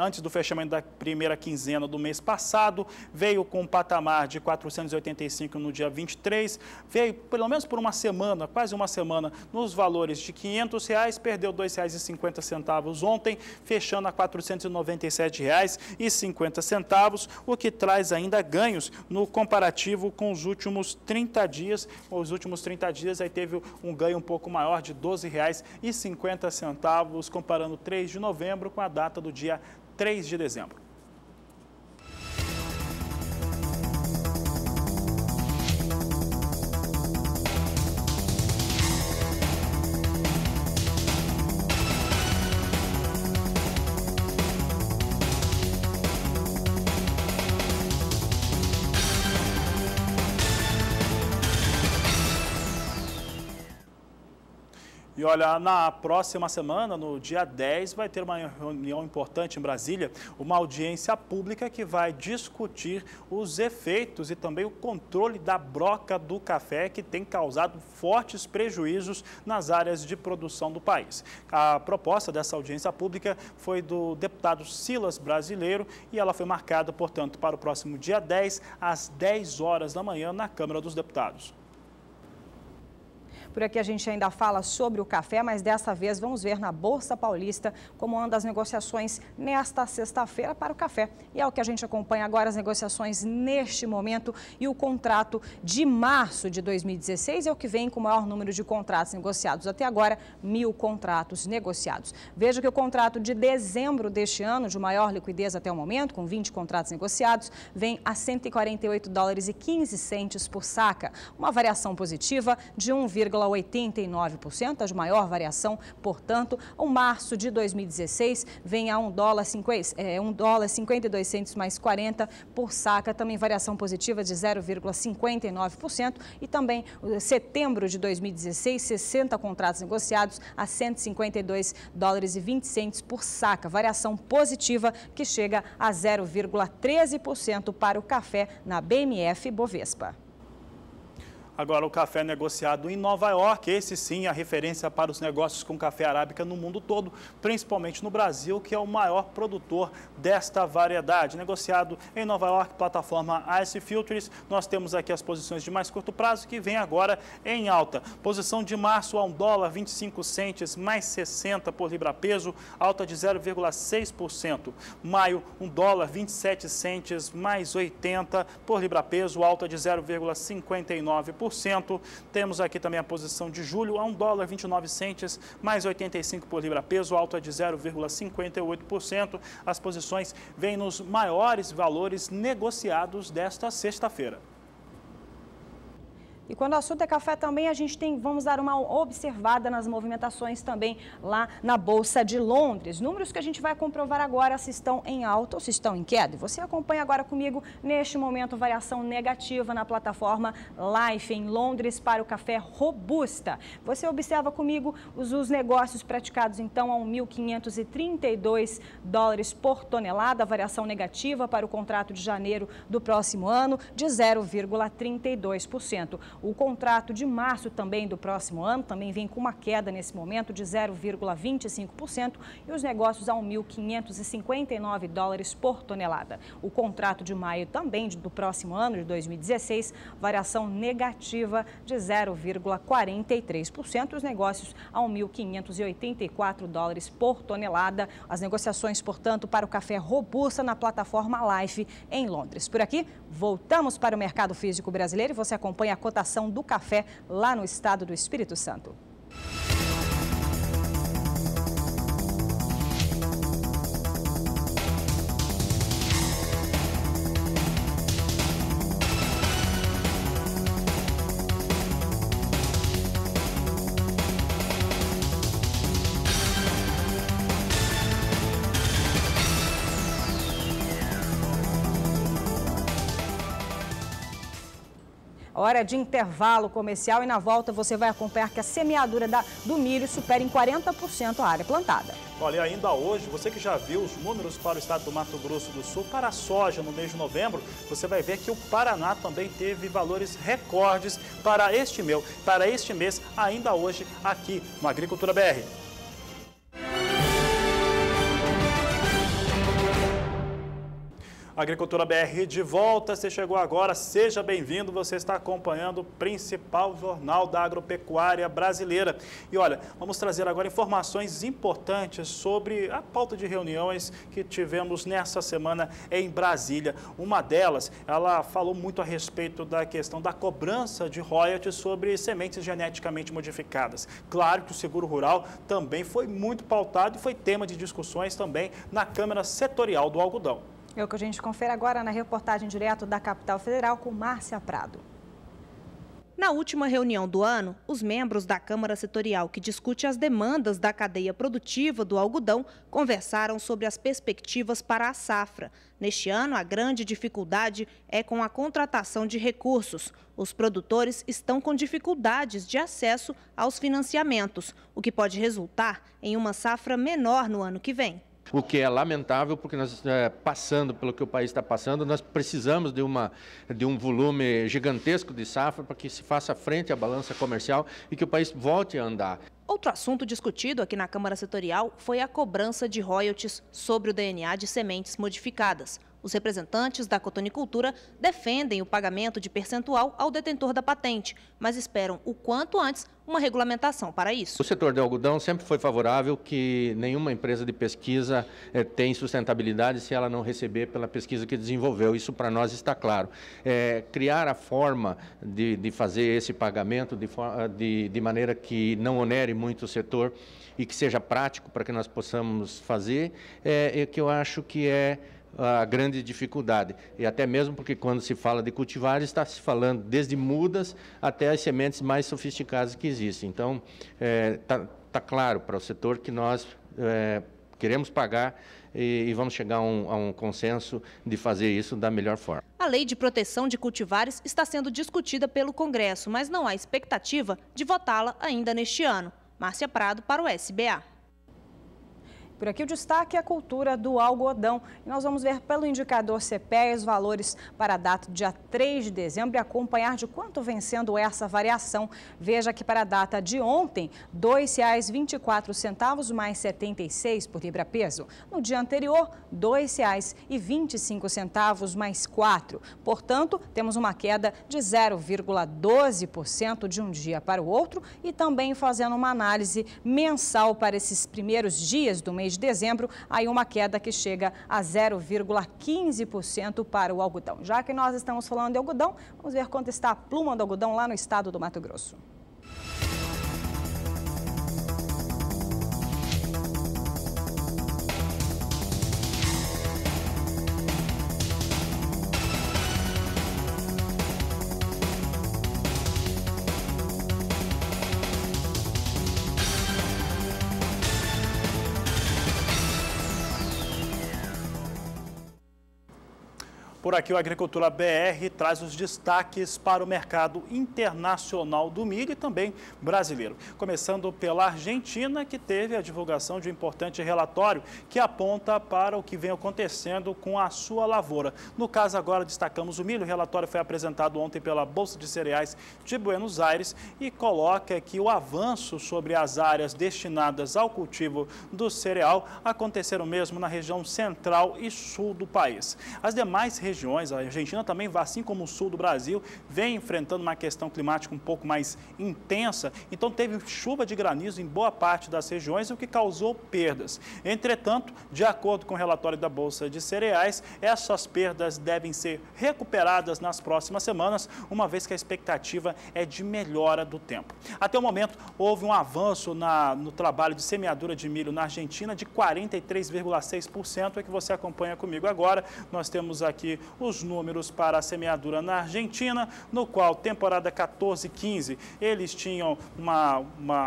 antes do fechamento da primeira quinzena do mês passado, veio com um patamar de 485 no dia 23, veio pelo menos por uma semana, quase uma semana, nos valores de R$ 500, perdeu R$ 2,50 ontem, fechando a R$ 497,50, o que traz ainda ganhos no comparativo com os últimos 30 dias. Os últimos 30 dias aí teve um ganho um pouco maior de R$ 12,50, comparando 3 de novembro com a data do dia 3 de dezembro. E olha, na próxima semana, no dia 10, vai ter uma reunião importante em Brasília, uma audiência pública que vai discutir os efeitos e também o controle da broca do café, que tem causado fortes prejuízos nas áreas de produção do país. A proposta dessa audiência pública foi do deputado Silas Brasileiro e ela foi marcada, portanto, para o próximo dia 10, às 10 horas da manhã, na Câmara dos Deputados. Por aqui a gente ainda fala sobre o café, mas dessa vez vamos ver na Bolsa Paulista como andam as negociações nesta sexta-feira para o café. E é o que a gente acompanha agora, as negociações neste momento, e o contrato de março de 2016 é o que vem com o maior número de contratos negociados. Até agora, 1.000 contratos negociados. Veja que o contrato de dezembro deste ano, de maior liquidez até o momento, com 20 contratos negociados, vem a $148,15 por saca, uma variação positiva de 1,89%, a de maior variação, portanto. O março de 2016 vem a $1,52 mais 40 por saca, também variação positiva de 0,59%, e também setembro de 2016, 60 contratos negociados a $152,20 por saca, variação positiva que chega a 0,13% para o café na BMF Bovespa. Agora, o café negociado em Nova York, esse sim é a referência para os negócios com café arábica no mundo todo, principalmente no Brasil, que é o maior produtor desta variedade. Negociado em Nova York, plataforma Ice Futures, nós temos aqui as posições de mais curto prazo, que vem agora em alta. Posição de março a $1,25 mais 60 por libra-peso, alta de 0,6%. Maio, $1,27 mais 80 por libra-peso, alta de 0,59%. Temos aqui também a posição de julho a $1,29 mais 85 por libra-peso, alta de 0,58%. As posições vêm nos maiores valores negociados desta sexta-feira. E quando o assunto é café também, vamos dar uma observada nas movimentações também lá na Bolsa de Londres. Números que a gente vai comprovar agora se estão em alta ou se estão em queda. E você acompanha agora comigo, neste momento, variação negativa na plataforma Life em Londres para o café Robusta. Você observa comigo os negócios praticados então a $1.532 por tonelada, variação negativa para o contrato de janeiro do próximo ano de 0,32%. O contrato de março também do próximo ano também vem com uma queda nesse momento de 0,25% e os negócios a $1.559 por tonelada. O contrato de maio também do próximo ano, de 2016, variação negativa de 0,43%. Os negócios a $1.584 por tonelada. As negociações, portanto, para o café Robusta na plataforma Life em Londres. Por aqui, voltamos para o mercado físico brasileiro e você acompanha a cotação do café lá no estado do Espírito Santo. Hora de intervalo comercial e na volta você vai acompanhar que a semeadura do milho supera em 40% a área plantada. Olha, ainda hoje, você que já viu os números para o estado do Mato Grosso do Sul, para a soja no mês de novembro, você vai ver que o Paraná também teve valores recordes para este mês, ainda hoje, aqui no Agricultura BR. Agricultura BR de volta, você chegou agora, seja bem-vindo, você está acompanhando o principal jornal da agropecuária brasileira. E olha, vamos trazer agora informações importantes sobre a pauta de reuniões que tivemos nessa semana em Brasília. Uma delas, ela falou muito a respeito da questão da cobrança de royalties sobre sementes geneticamente modificadas. Claro que o seguro rural também foi muito pautado e foi tema de discussões também na Câmara Setorial do Algodão. É o que a gente confere agora na reportagem direto da capital federal com Márcia Prado. Na última reunião do ano, os membros da Câmara Setorial, que discute as demandas da cadeia produtiva do algodão, conversaram sobre as perspectivas para a safra. Neste ano, a grande dificuldade é com a contratação de recursos. Os produtores estão com dificuldades de acesso aos financiamentos, o que pode resultar em uma safra menor no ano que vem. O que é lamentável, porque nós, passando pelo que o país está passando, nós precisamos de um volume gigantesco de safra para que se faça frente à balança comercial e que o país volte a andar. Outro assunto discutido aqui na Câmara Setorial foi a cobrança de royalties sobre o DNA de sementes modificadas. Os representantes da cotonicultura defendem o pagamento de percentual ao detentor da patente, mas esperam o quanto antes uma regulamentação para isso. O setor do algodão sempre foi favorável que nenhuma empresa de pesquisa tem sustentabilidade se ela não receber pela pesquisa que desenvolveu. Isso para nós está claro. Criar a forma de fazer esse pagamento de maneira que não onere muito o setor e que seja prático para que nós possamos fazer, é que eu acho que é a grande dificuldade. E até mesmo porque quando se fala de cultivares, está se falando desde mudas até as sementes mais sofisticadas que existem. Então, tá claro para o setor que nós queremos pagar e vamos chegar a um consenso de fazer isso da melhor forma. A lei de proteção de cultivares está sendo discutida pelo Congresso, mas não há expectativa de votá-la ainda neste ano. Márcia Prado para o SBA. Por aqui o destaque é a cultura do algodão. E nós vamos ver pelo indicador CPEA os valores para a data do dia 3 de dezembro e acompanhar de quanto vem sendo essa variação. Veja que para a data de ontem, R$ 2,24 mais 76 por libra-peso. No dia anterior, R$ 2,25 mais 4. Portanto, temos uma queda de 0,12% de um dia para o outro e também fazendo uma análise mensal para esses primeiros dias do mês de dezembro, aí uma queda que chega a 0,15% para o algodão. Já que nós estamos falando de algodão, vamos ver quanto está a pluma do algodão lá no estado do Mato Grosso. Por aqui, o Agricultura BR traz os destaques para o mercado internacional do milho e também brasileiro. Começando pela Argentina, que teve a divulgação de um importante relatório que aponta para o que vem acontecendo com a sua lavoura. No caso, agora destacamos o milho. O relatório foi apresentado ontem pela Bolsa de Cereais de Buenos Aires e coloca que o avanço sobre as áreas destinadas ao cultivo do cereal aconteceram mesmo na região central e sul do país. As demais regiões, a Argentina também, assim como o sul do Brasil, vem enfrentando uma questão climática um pouco mais intensa, então teve chuva de granizo em boa parte das regiões, o que causou perdas. Entretanto, de acordo com o relatório da Bolsa de Cereais, essas perdas devem ser recuperadas nas próximas semanas, uma vez que a expectativa é de melhora do tempo. Até o momento, houve um avanço no trabalho de semeadura de milho na Argentina de 43,6%, é que você acompanha comigo agora. Nós temos aqui os números para a semeadura na Argentina, no qual temporada 14-15 eles tinham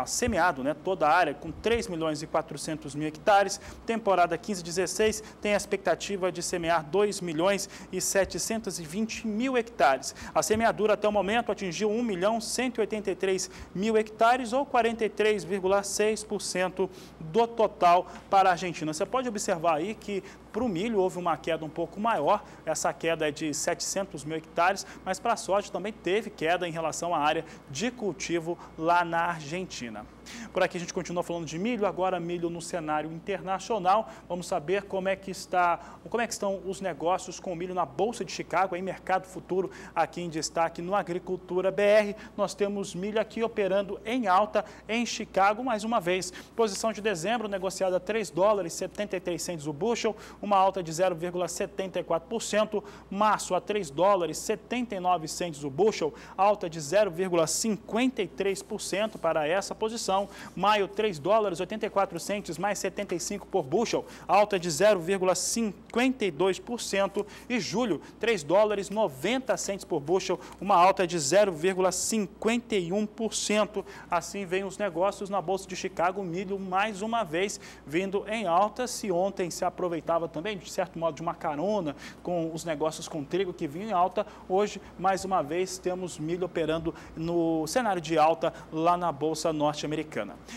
semeado, toda a área com 3.400.000 hectares. Temporada 15-16 tem a expectativa de semear 2.720.000 hectares. A semeadura até o momento atingiu 1.183.000 hectares ou 43,6% do total para a Argentina. Você pode observar aí que para o milho houve uma queda um pouco maior, essa queda é de 700.000 hectares, mas para a soja também teve queda em relação à área de cultivo lá na Argentina. Por aqui a gente continua falando de milho, agora milho no cenário internacional. Vamos saber como é que estão os negócios com o milho na Bolsa de Chicago, em mercado futuro, aqui em destaque no Agricultura BR. Nós temos milho aqui operando em alta em Chicago, mais uma vez. Posição de dezembro, negociada a $3,73 o bushel, uma alta de 0,74%. Março a $3,79 o bushel, alta de 0,53% para essa posição. Maio, $3,84 mais 75 por bushel, alta de 0,52%. E julho, $3,90 por bushel, uma alta de 0,51%. Assim vem os negócios na Bolsa de Chicago, o milho mais uma vez vindo em alta. Se ontem se aproveitava também, de certo modo, de uma carona com os negócios com trigo que vinham em alta, hoje, mais uma vez, temos milho operando no cenário de alta lá na Bolsa norte-americana.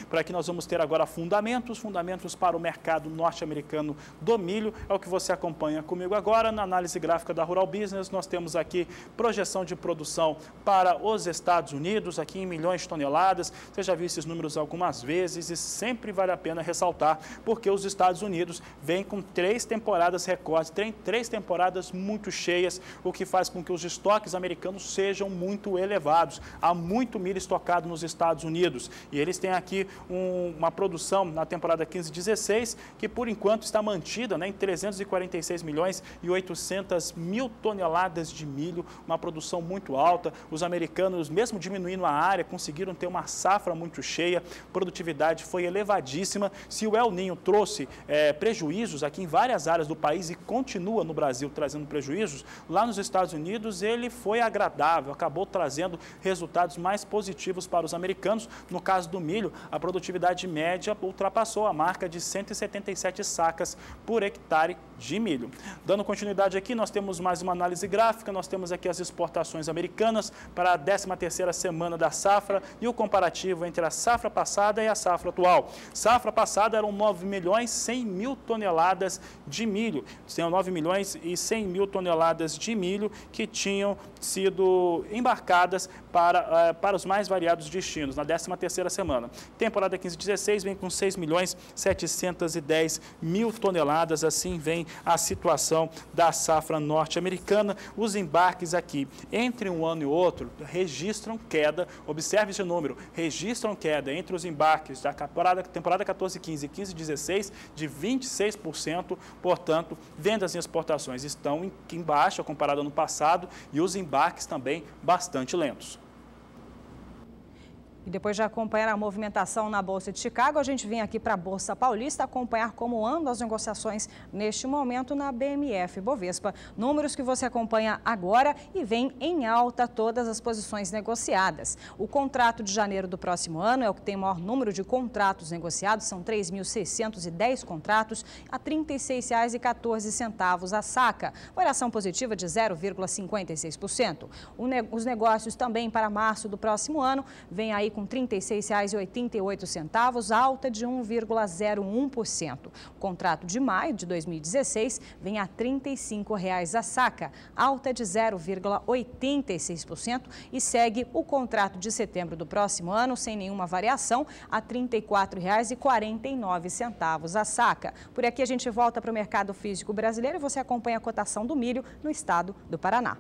Por aqui nós vamos ter agora fundamentos para o mercado norte-americano do milho, é o que você acompanha comigo agora. Na análise gráfica da Rural Business, nós temos aqui projeção de produção para os Estados Unidos, aqui em milhões de toneladas. Você já viu esses números algumas vezes e sempre vale a pena ressaltar, porque os Estados Unidos vêm com 3 temporadas recordes, tem 3 temporadas muito cheias, o que faz com que os estoques americanos sejam muito elevados. Há muito milho estocado nos Estados Unidos e eles têm aqui uma produção na temporada 15-16 que por enquanto está mantida em 346.800.000 toneladas de milho, uma produção muito alta. Os americanos, mesmo diminuindo a área, conseguiram ter uma safra muito cheia, produtividade foi elevadíssima. Se o El Niño trouxe prejuízos aqui em várias áreas do país e continua no Brasil trazendo prejuízos, lá nos Estados Unidos ele foi agradável, acabou trazendo resultados mais positivos para os americanos. No caso do milho, a produtividade média ultrapassou a marca de 177 sacas por hectare de milho. Dando continuidade aqui, nós temos mais uma análise gráfica, nós temos aqui as exportações americanas para a 13ª semana da safra e o comparativo entre a safra passada e a safra atual. Safra passada eram 9.100.000 toneladas de milho, 9.100.000 toneladas de milho que tinham sido embarcadas para os mais variados destinos, na 13ª semana. Temporada 15-16 vem com 6.710.000 toneladas, assim vem a situação da safra norte-americana. Os embarques aqui, entre um ano e outro, registram queda, observe esse número, registram queda entre os embarques da temporada 14-15 e 15-16 de 26%, portanto, vendas e exportações estão em baixa comparado ao ano passado e os embarques também bastante lentos. E depois de acompanhar a movimentação na Bolsa de Chicago, a gente vem aqui para a Bolsa Paulista acompanhar como andam as negociações neste momento na BMF Bovespa. Números que você acompanha agora e vem em alta todas as posições negociadas. O contrato de janeiro do próximo ano é o que tem o maior número de contratos negociados, são 3.610 contratos a R$ 36,14 a saca, variação positiva de 0,56%. Os negócios também para março do próximo ano vem aí com R$ 36,88, alta de 1,01%. O contrato de maio de 2016 vem a R$ 35,00 a saca, alta de 0,86%, e segue o contrato de setembro do próximo ano sem nenhuma variação a R$ 34,49 a saca. Por aqui a gente volta para o mercado físico brasileiro e você acompanha a cotação do milho no estado do Paraná.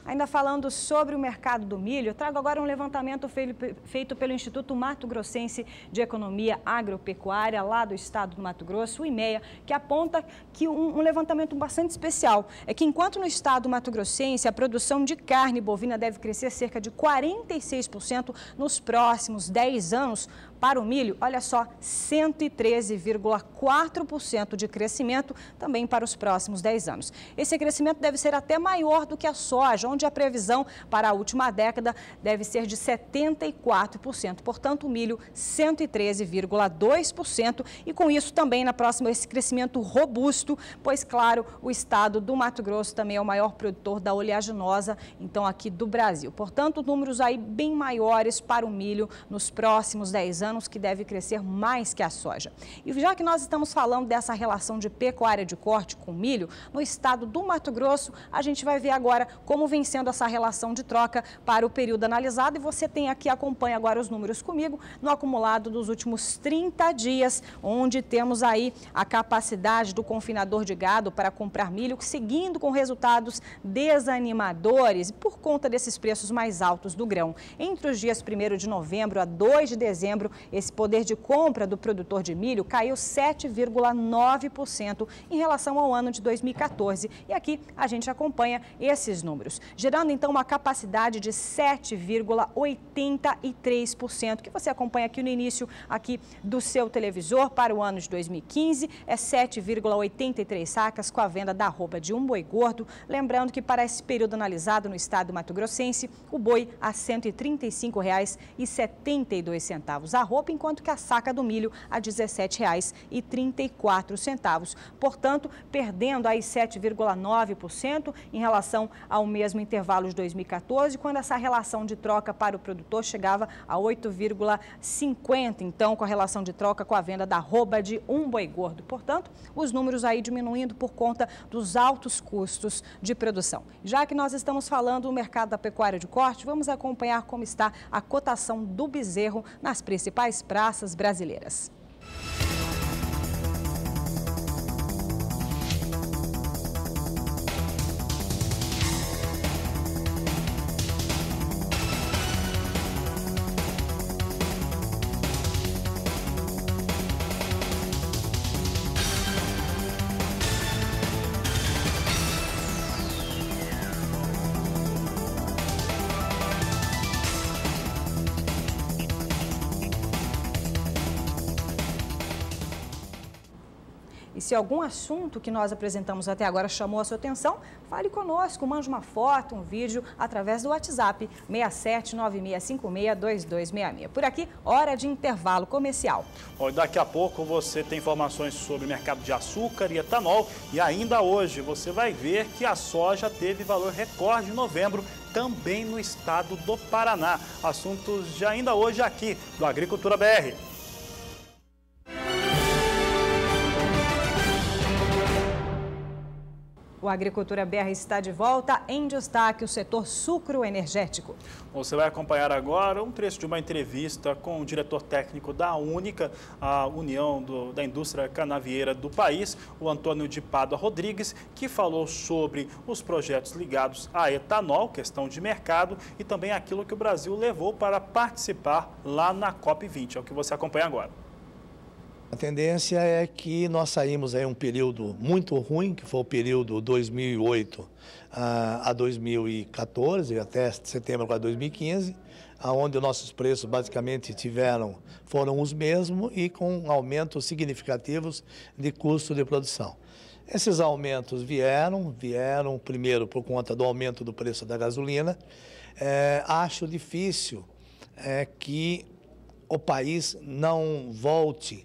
Ainda falando sobre o mercado do milho, eu trago agora um levantamento feito pelo Instituto Mato Grossense de Economia Agropecuária, lá do estado do Mato Grosso, o IMEA, que aponta que um levantamento bastante especial é que enquanto no estado do Mato Grossense a produção de carne bovina deve crescer cerca de 46% nos próximos 10 anos, para o milho, olha só, 113,4% de crescimento também para os próximos 10 anos. Esse crescimento deve ser até maior do que a soja, onde a previsão para a última década deve ser de 74%. Portanto, o milho 113,2%, e com isso também na próxima esse crescimento robusto, pois claro, o estado do Mato Grosso também é o maior produtor da oleaginosa, então aqui do Brasil. Portanto, números aí bem maiores para o milho nos próximos 10 anos, que deve crescer mais que a soja. E já que nós estamos falando dessa relação de pecuária de corte com milho, no estado do Mato Grosso, a gente vai ver agora como vem sendo essa relação de troca para o período analisado, e você tem aqui, acompanha agora os números comigo, no acumulado dos últimos 30 dias, onde temos aí a capacidade do confinador de gado para comprar milho, seguindo com resultados desanimadores por conta desses preços mais altos do grão. Entre os dias 1º de novembro a 2 de dezembro, esse poder de compra do produtor de milho caiu 7,9% em relação ao ano de 2014. E aqui a gente acompanha esses números, gerando então uma capacidade de 7,83%, que você acompanha aqui no início aqui do seu televisor. Para o ano de 2015 é 7,83 sacas com a venda da arroba de um boi gordo. Lembrando que para esse período analisado no estado do Mato Grossense, o boi a R$ 135,72 a roupa, enquanto que a saca do milho a R$ 17,34. Portanto, perdendo aí 7,9% em relação ao mesmo intervalo de 2014, quando essa relação de troca para o produtor chegava a 8,50, então com a relação de troca com a venda da arroba de um boi gordo. Portanto, os números aí diminuindo por conta dos altos custos de produção. Já que nós estamos falando do mercado da pecuária de corte, vamos acompanhar como está a cotação do bezerro nas principais praças brasileiras. E se algum assunto que nós apresentamos até agora chamou a sua atenção, fale conosco, mande uma foto, um vídeo através do WhatsApp 6796562266. Por aqui, hora de intervalo comercial. Bom, daqui a pouco você tem informações sobre o mercado de açúcar e etanol, e ainda hoje você vai ver que a soja teve valor recorde em novembro, também no estado do Paraná. Assuntos de ainda hoje aqui do Agricultura BR. O Agricultura BR está de volta. Em destaque, o setor sucroenergético. Você vai acompanhar agora um trecho de uma entrevista com o diretor técnico da Única, a União da Indústria Canavieira do país, o Antônio de Pádua Rodrigues, que falou sobre os projetos ligados a etanol, questão de mercado, e também aquilo que o Brasil levou para participar lá na COP20. É o que você acompanha agora. A tendência é que nós saímos aí um período muito ruim, que foi o período 2008 a 2014, até setembro de 2015, onde nossos preços basicamente foram os mesmos e com aumentos significativos de custo de produção. Esses aumentos vieram primeiro por conta do aumento do preço da gasolina. Acho difícil que o país não volte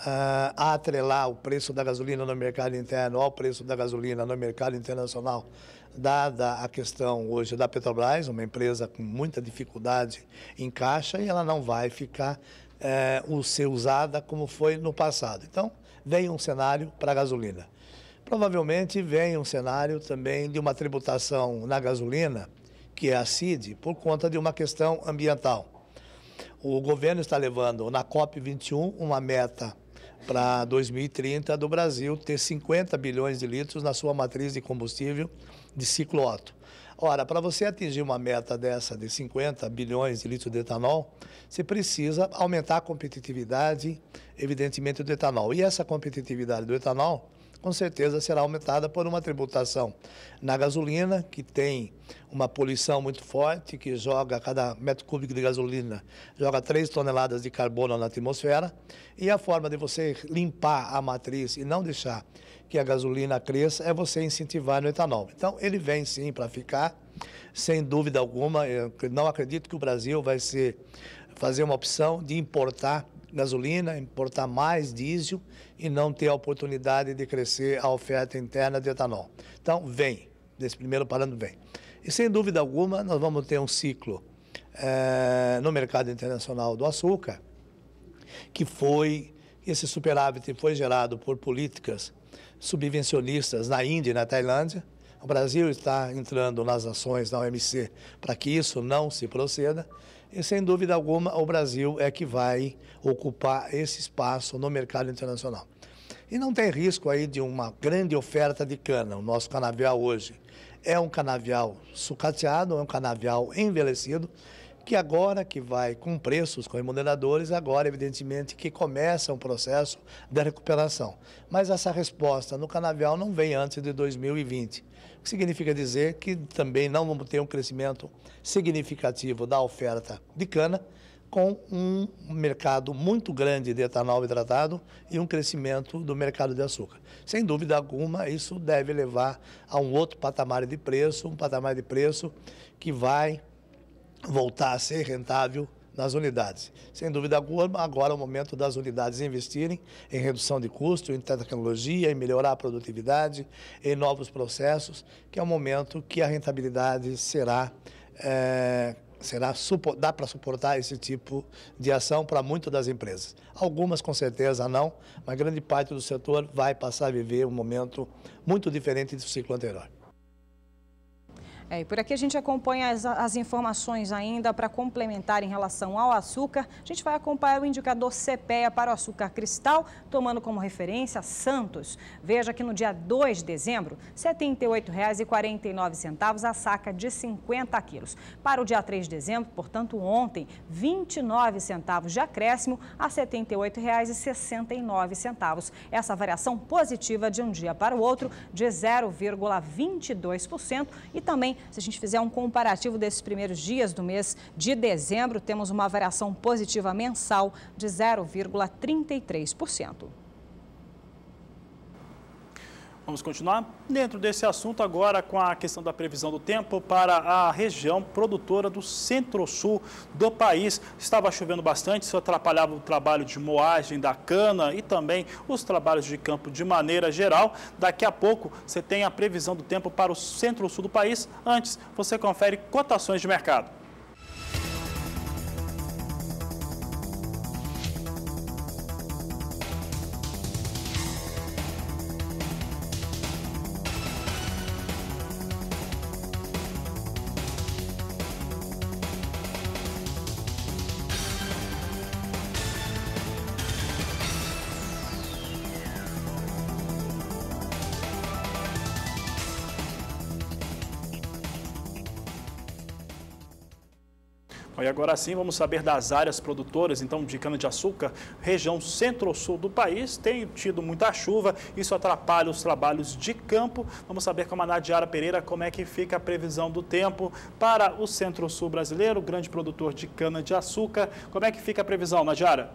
a atrelar o preço da gasolina no mercado interno ao preço da gasolina no mercado internacional, dada a questão hoje da Petrobras, uma empresa com muita dificuldade em caixa, e ela não vai ficar ser usada como foi no passado. Então, vem um cenário para a gasolina. Provavelmente vem um cenário também de uma tributação na gasolina, que é a CID, por conta de uma questão ambiental. O governo está levando na COP21 uma meta para 2030 do Brasil ter 50 bilhões de litros na sua matriz de combustível de ciclo Otto. Ora, para você atingir uma meta dessa de 50 bilhões de litros de etanol, você precisa aumentar a competitividade, evidentemente, do etanol. E essa competitividade do etanol, com certeza, será aumentada por uma tributação na gasolina, que tem uma poluição muito forte, que joga, cada metro cúbico de gasolina, joga 3 toneladas de carbono na atmosfera. E a forma de você limpar a matriz e não deixar que a gasolina cresça é você incentivar no etanol. Então, ele vem sim para ficar, sem dúvida alguma. Eu não acredito que o Brasil vai fazer uma opção de importar gasolina, importar mais diesel e não ter a oportunidade de crescer a oferta interna de etanol. Então, vem, desse primeiro parâmetro vem. E sem dúvida alguma, nós vamos ter um ciclo no mercado internacional do açúcar, esse superávit foi gerado por políticas subvencionistas na Índia e na Tailândia. O Brasil está entrando nas ações da OMC para que isso não se proceda. E, sem dúvida alguma, o Brasil é que vai ocupar esse espaço no mercado internacional. E não tem risco aí de uma grande oferta de cana. O nosso canavial hoje é um canavial sucateado, é um canavial envelhecido, que agora que vai com preços, com remuneradores, agora, evidentemente, que começa um processo de recuperação. Mas essa resposta no canavial não vem antes de 2020. O que significa dizer que também não vamos ter um crescimento significativo da oferta de cana, com um mercado muito grande de etanol hidratado e um crescimento do mercado de açúcar. Sem dúvida alguma, isso deve levar a um outro patamar de preço, um patamar de preço que vai voltar a ser rentável nas unidades. Sem dúvida alguma, agora é o momento das unidades investirem em redução de custo, em tecnologia, em melhorar a produtividade, em novos processos, que é o momento que a rentabilidade dá para suportar esse tipo de ação para muitas das empresas. Algumas com certeza não, mas grande parte do setor vai passar a viver um momento muito diferente do ciclo anterior. E por aqui a gente acompanha as informações ainda para complementar em relação ao açúcar. A gente vai acompanhar o indicador CPEA para o açúcar cristal, tomando como referência Santos. Veja que no dia 2 de dezembro, R$ 78,49 a saca de 50 quilos. Para o dia 3 de dezembro, portanto ontem, 29 centavos de acréscimo a R$ 78,69. Essa variação positiva de um dia para o outro de 0,22% e também, se a gente fizer um comparativo desses primeiros dias do mês de dezembro, temos uma variação positiva mensal de 0,33%. Vamos continuar dentro desse assunto agora com a questão da previsão do tempo para a região produtora do centro-sul do país. Estava chovendo bastante, isso atrapalhava o trabalho de moagem da cana e também os trabalhos de campo de maneira geral. Daqui a pouco você tem a previsão do tempo para o centro-sul do país. Antes, você confere cotações de mercado. E agora sim vamos saber das áreas produtoras então de cana-de-açúcar. Região centro-sul do país tem tido muita chuva, isso atrapalha os trabalhos de campo. Vamos saber com a Nadiara Pereira como é que fica a previsão do tempo para o centro-sul brasileiro, grande produtor de cana-de-açúcar. Como é que fica a previsão, Nadiara?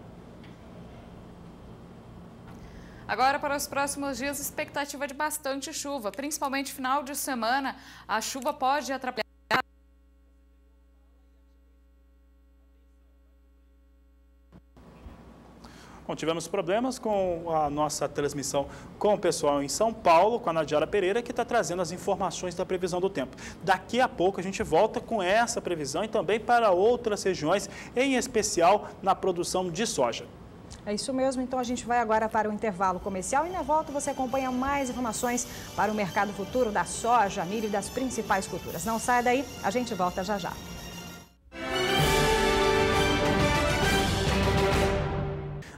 Agora, para os próximos dias, expectativa de bastante chuva, principalmente final de semana. A chuva pode atrapalhar. Bom, tivemos problemas com a nossa transmissão com o pessoal em São Paulo, com a Nadiara Pereira, que está trazendo as informações da previsão do tempo. Daqui a pouco a gente volta com essa previsão e também para outras regiões, em especial na produção de soja. É isso mesmo, então a gente vai agora para o intervalo comercial e na volta você acompanha mais informações para o mercado futuro da soja, milho e das principais culturas. Não saia daí, a gente volta já já.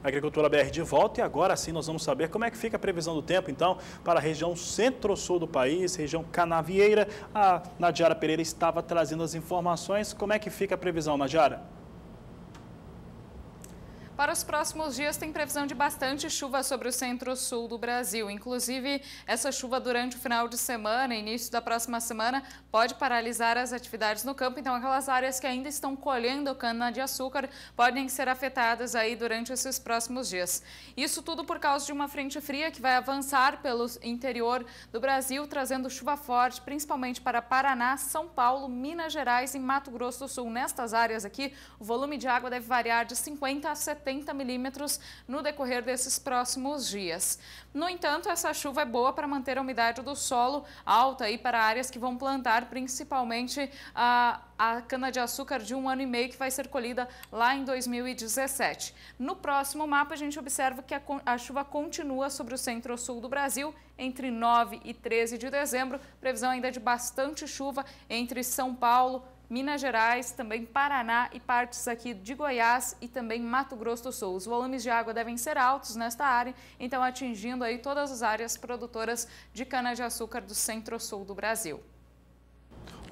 Agricultura BR de volta e agora sim nós vamos saber como é que fica a previsão do tempo, então, para a região centro-sul do país, região canavieira. A Nadiara Pereira estava trazendo as informações. Como é que fica a previsão, Nadiara? Para os próximos dias tem previsão de bastante chuva sobre o centro-sul do Brasil. Inclusive, essa chuva durante o final de semana, início da próxima semana, pode paralisar as atividades no campo. Então, aquelas áreas que ainda estão colhendo cana-de-açúcar podem ser afetadas aí durante esses próximos dias. Isso tudo por causa de uma frente fria que vai avançar pelo interior do Brasil, trazendo chuva forte, principalmente para Paraná, São Paulo, Minas Gerais e Mato Grosso do Sul. Nestas áreas aqui, o volume de água deve variar de 50 a 70 milímetros no decorrer desses próximos dias. No entanto, essa chuva é boa para manter a umidade do solo alta e para áreas que vão plantar, principalmente a cana-de-açúcar de 1 ano e meio que vai ser colhida lá em 2017. No próximo mapa, a gente observa que a chuva continua sobre o centro-sul do Brasil entre 9 e 13 de dezembro. Previsão ainda de bastante chuva entre São Paulo, Minas Gerais, também Paraná e partes aqui de Goiás e também Mato Grosso do Sul. Os volumes de água devem ser altos nesta área, então atingindo aí todas as áreas produtoras de cana-de-açúcar do centro-sul do Brasil.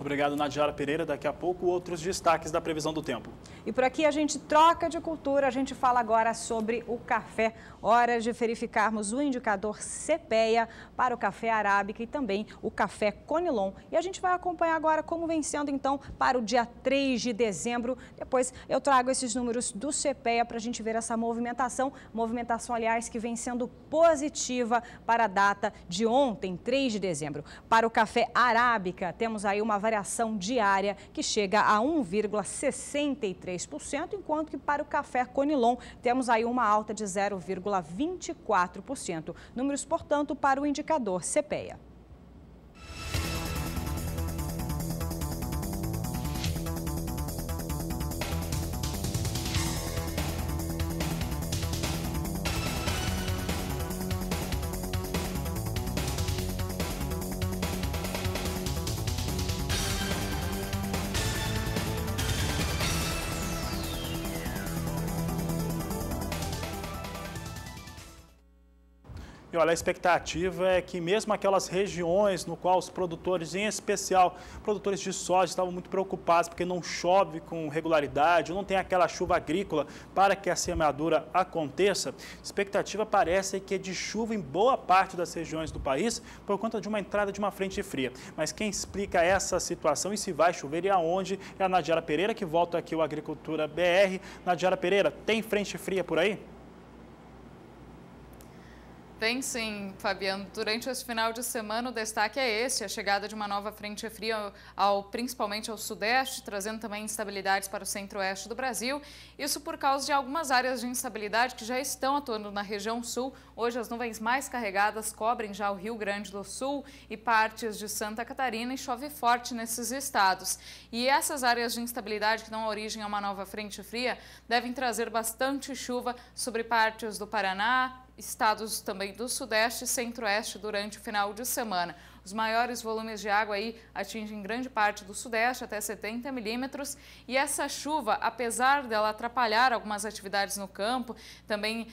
Obrigado, Nadiara Pereira. Daqui a pouco, outros destaques da previsão do tempo. E por aqui a gente troca de cultura, a gente fala agora sobre o café. Hora de verificarmos o indicador CPEA para o café arábica e também o café Conilon. E a gente vai acompanhar agora como vem sendo, então, para o dia 3 de dezembro. Depois eu trago esses números do CPEA para a gente ver essa movimentação. Movimentação, aliás, que vem sendo positiva para a data de ontem, 3 de dezembro. Para o café arábica, temos aí uma variação diária que chega a 1,63%, enquanto que para o café Conilon temos aí uma alta de 0,24%. Números, portanto, para o indicador CPEA. E olha, a expectativa é que mesmo aquelas regiões no qual os produtores, em especial produtores de soja, estavam muito preocupados porque não chove com regularidade, não tem aquela chuva agrícola para que a semeadura aconteça, a expectativa parece que é de chuva em boa parte das regiões do país por conta de uma entrada de uma frente fria. Mas quem explica essa situação e se vai chover e aonde é a Nadiara Pereira, que volta aqui ao Agricultura BR. Nadiara Pereira, tem frente fria por aí? Tem sim, Fabiano. Durante esse final de semana, o destaque é esse, a chegada de uma nova frente fria, principalmente ao sudeste, trazendo também instabilidades para o centro-oeste do Brasil. Isso por causa de algumas áreas de instabilidade que já estão atuando na região sul. Hoje, as nuvens mais carregadas cobrem já o Rio Grande do Sul e partes de Santa Catarina e chove forte nesses estados. E essas áreas de instabilidade que dão origem a uma nova frente fria devem trazer bastante chuva sobre partes do Paraná, estados também do Sudeste e Centro-Oeste durante o final de semana. Os maiores volumes de água aí atingem grande parte do Sudeste, até 70 milímetros. E essa chuva, apesar dela atrapalhar algumas atividades no campo, também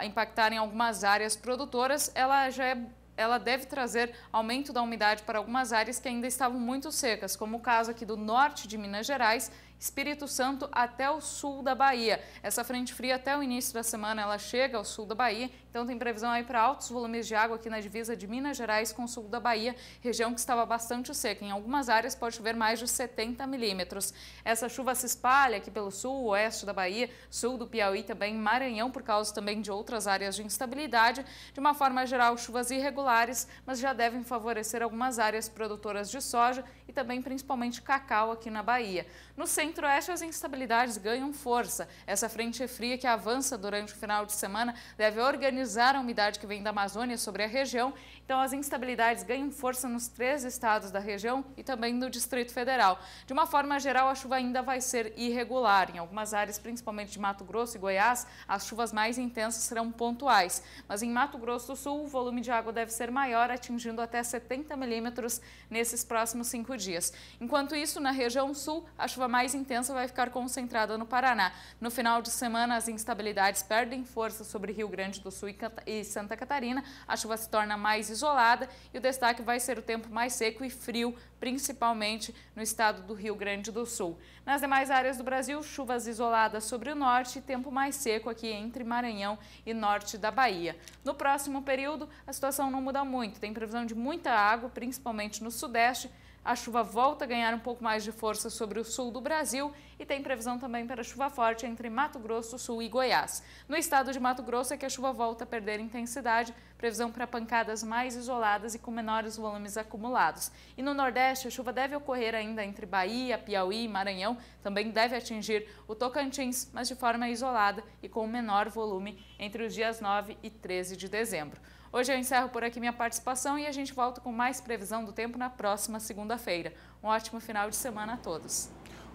impactar em algumas áreas produtoras, ela deve trazer aumento da umidade para algumas áreas que ainda estavam muito secas, como o caso aqui do norte de Minas Gerais Espírito Santo até o sul da Bahia. Essa frente fria até o início da semana ela chega ao sul da Bahia, então tem previsão aí para altos volumes de água aqui na divisa de Minas Gerais com o sul da Bahia, região que estava bastante seca. Em algumas áreas pode chover mais de 70 milímetros. Essa chuva se espalha aqui pelo sul, oeste da Bahia, sul do Piauí, também Maranhão, por causa também de outras áreas de instabilidade. De uma forma geral, chuvas irregulares, mas já devem favorecer algumas áreas produtoras de soja e também principalmente cacau aqui na Bahia. No centro-oeste, as instabilidades ganham força. Essa frente fria que avança durante o final de semana deve organizar a umidade que vem da Amazônia sobre a região. Então, as instabilidades ganham força nos 3 estados da região e também no Distrito Federal. De uma forma geral, a chuva ainda vai ser irregular. Em algumas áreas, principalmente de Mato Grosso e Goiás, as chuvas mais intensas serão pontuais. Mas em Mato Grosso do Sul, o volume de água deve ser maior, atingindo até 70 milímetros nesses próximos 5 dias. Enquanto isso, na região sul, a chuva mais intensa vai ficar concentrada no Paraná. No final de semana, as instabilidades perdem força sobre Rio Grande do Sul e Santa Catarina. A chuva se torna mais isolada e o destaque vai ser o tempo mais seco e frio, principalmente no estado do Rio Grande do Sul. Nas demais áreas do Brasil, chuvas isoladas sobre o norte e tempo mais seco aqui entre Maranhão e norte da Bahia. No próximo período, a situação não muda muito. Tem previsão de muita água, principalmente no sudeste. A chuva volta a ganhar um pouco mais de força sobre o sul do Brasil e tem previsão também para chuva forte entre Mato Grosso do Sul e Goiás. No estado de Mato Grosso é que a chuva volta a perder intensidade, previsão para pancadas mais isoladas e com menores volumes acumulados. E no Nordeste, a chuva deve ocorrer ainda entre Bahia, Piauí e Maranhão, também deve atingir o Tocantins, mas de forma isolada e com menor volume entre os dias 9 e 13 de dezembro. Hoje eu encerro por aqui minha participação e a gente volta com mais previsão do tempo na próxima segunda-feira. Um ótimo final de semana a todos.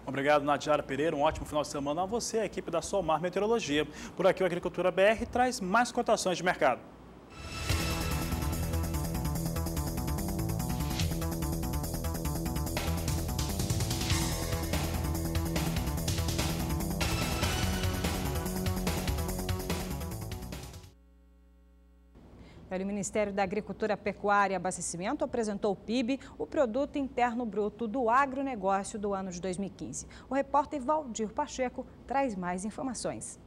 Obrigado, Nadiara Pereira. Um ótimo final de semana a você, a equipe da Solmar Meteorologia. Por aqui, o Agricultura BR traz mais cotações de mercado. O Ministério da Agricultura, Pecuária e Abastecimento apresentou o PIB, o Produto Interno Bruto do agronegócio do ano de 2015. O repórter Valdir Pacheco traz mais informações.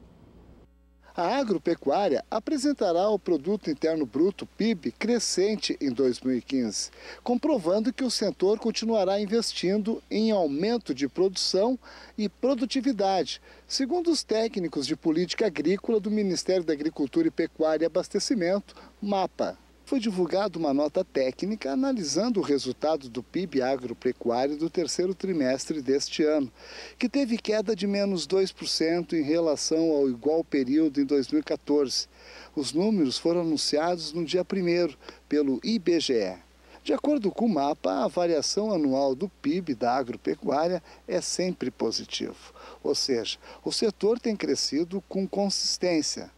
A agropecuária apresentará o Produto Interno Bruto, PIB, crescente em 2015, comprovando que o setor continuará investindo em aumento de produção e produtividade, segundo os técnicos de política agrícola do Ministério da Agricultura e Pecuária e Abastecimento, MAPA. Foi divulgada uma nota técnica analisando o resultado do PIB agropecuário do terceiro trimestre deste ano, que teve queda de menos 2% em relação ao igual período em 2014. Os números foram anunciados no dia 1º pelo IBGE. De acordo com o MAPA, a variação anual do PIB da agropecuária é sempre positivo, ou seja, o setor tem crescido com consistência.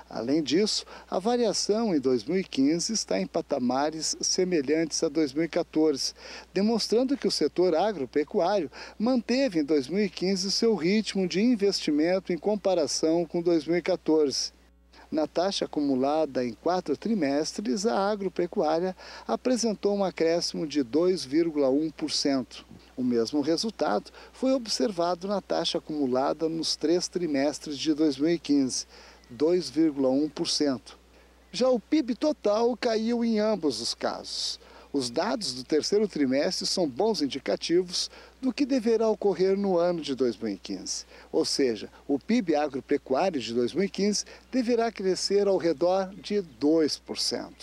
Além disso, a variação em 2015 está em patamares semelhantes a 2014, demonstrando que o setor agropecuário manteve em 2015 seu ritmo de investimento em comparação com 2014. Na taxa acumulada em 4 trimestres, a agropecuária apresentou um acréscimo de 2,1%. O mesmo resultado foi observado na taxa acumulada nos 3 trimestres de 2015. 2,1%. Já o PIB total caiu em ambos os casos. Os dados do terceiro trimestre são bons indicativos do que deverá ocorrer no ano de 2015. Ou seja, o PIB agropecuário de 2015 deverá crescer ao redor de 2%.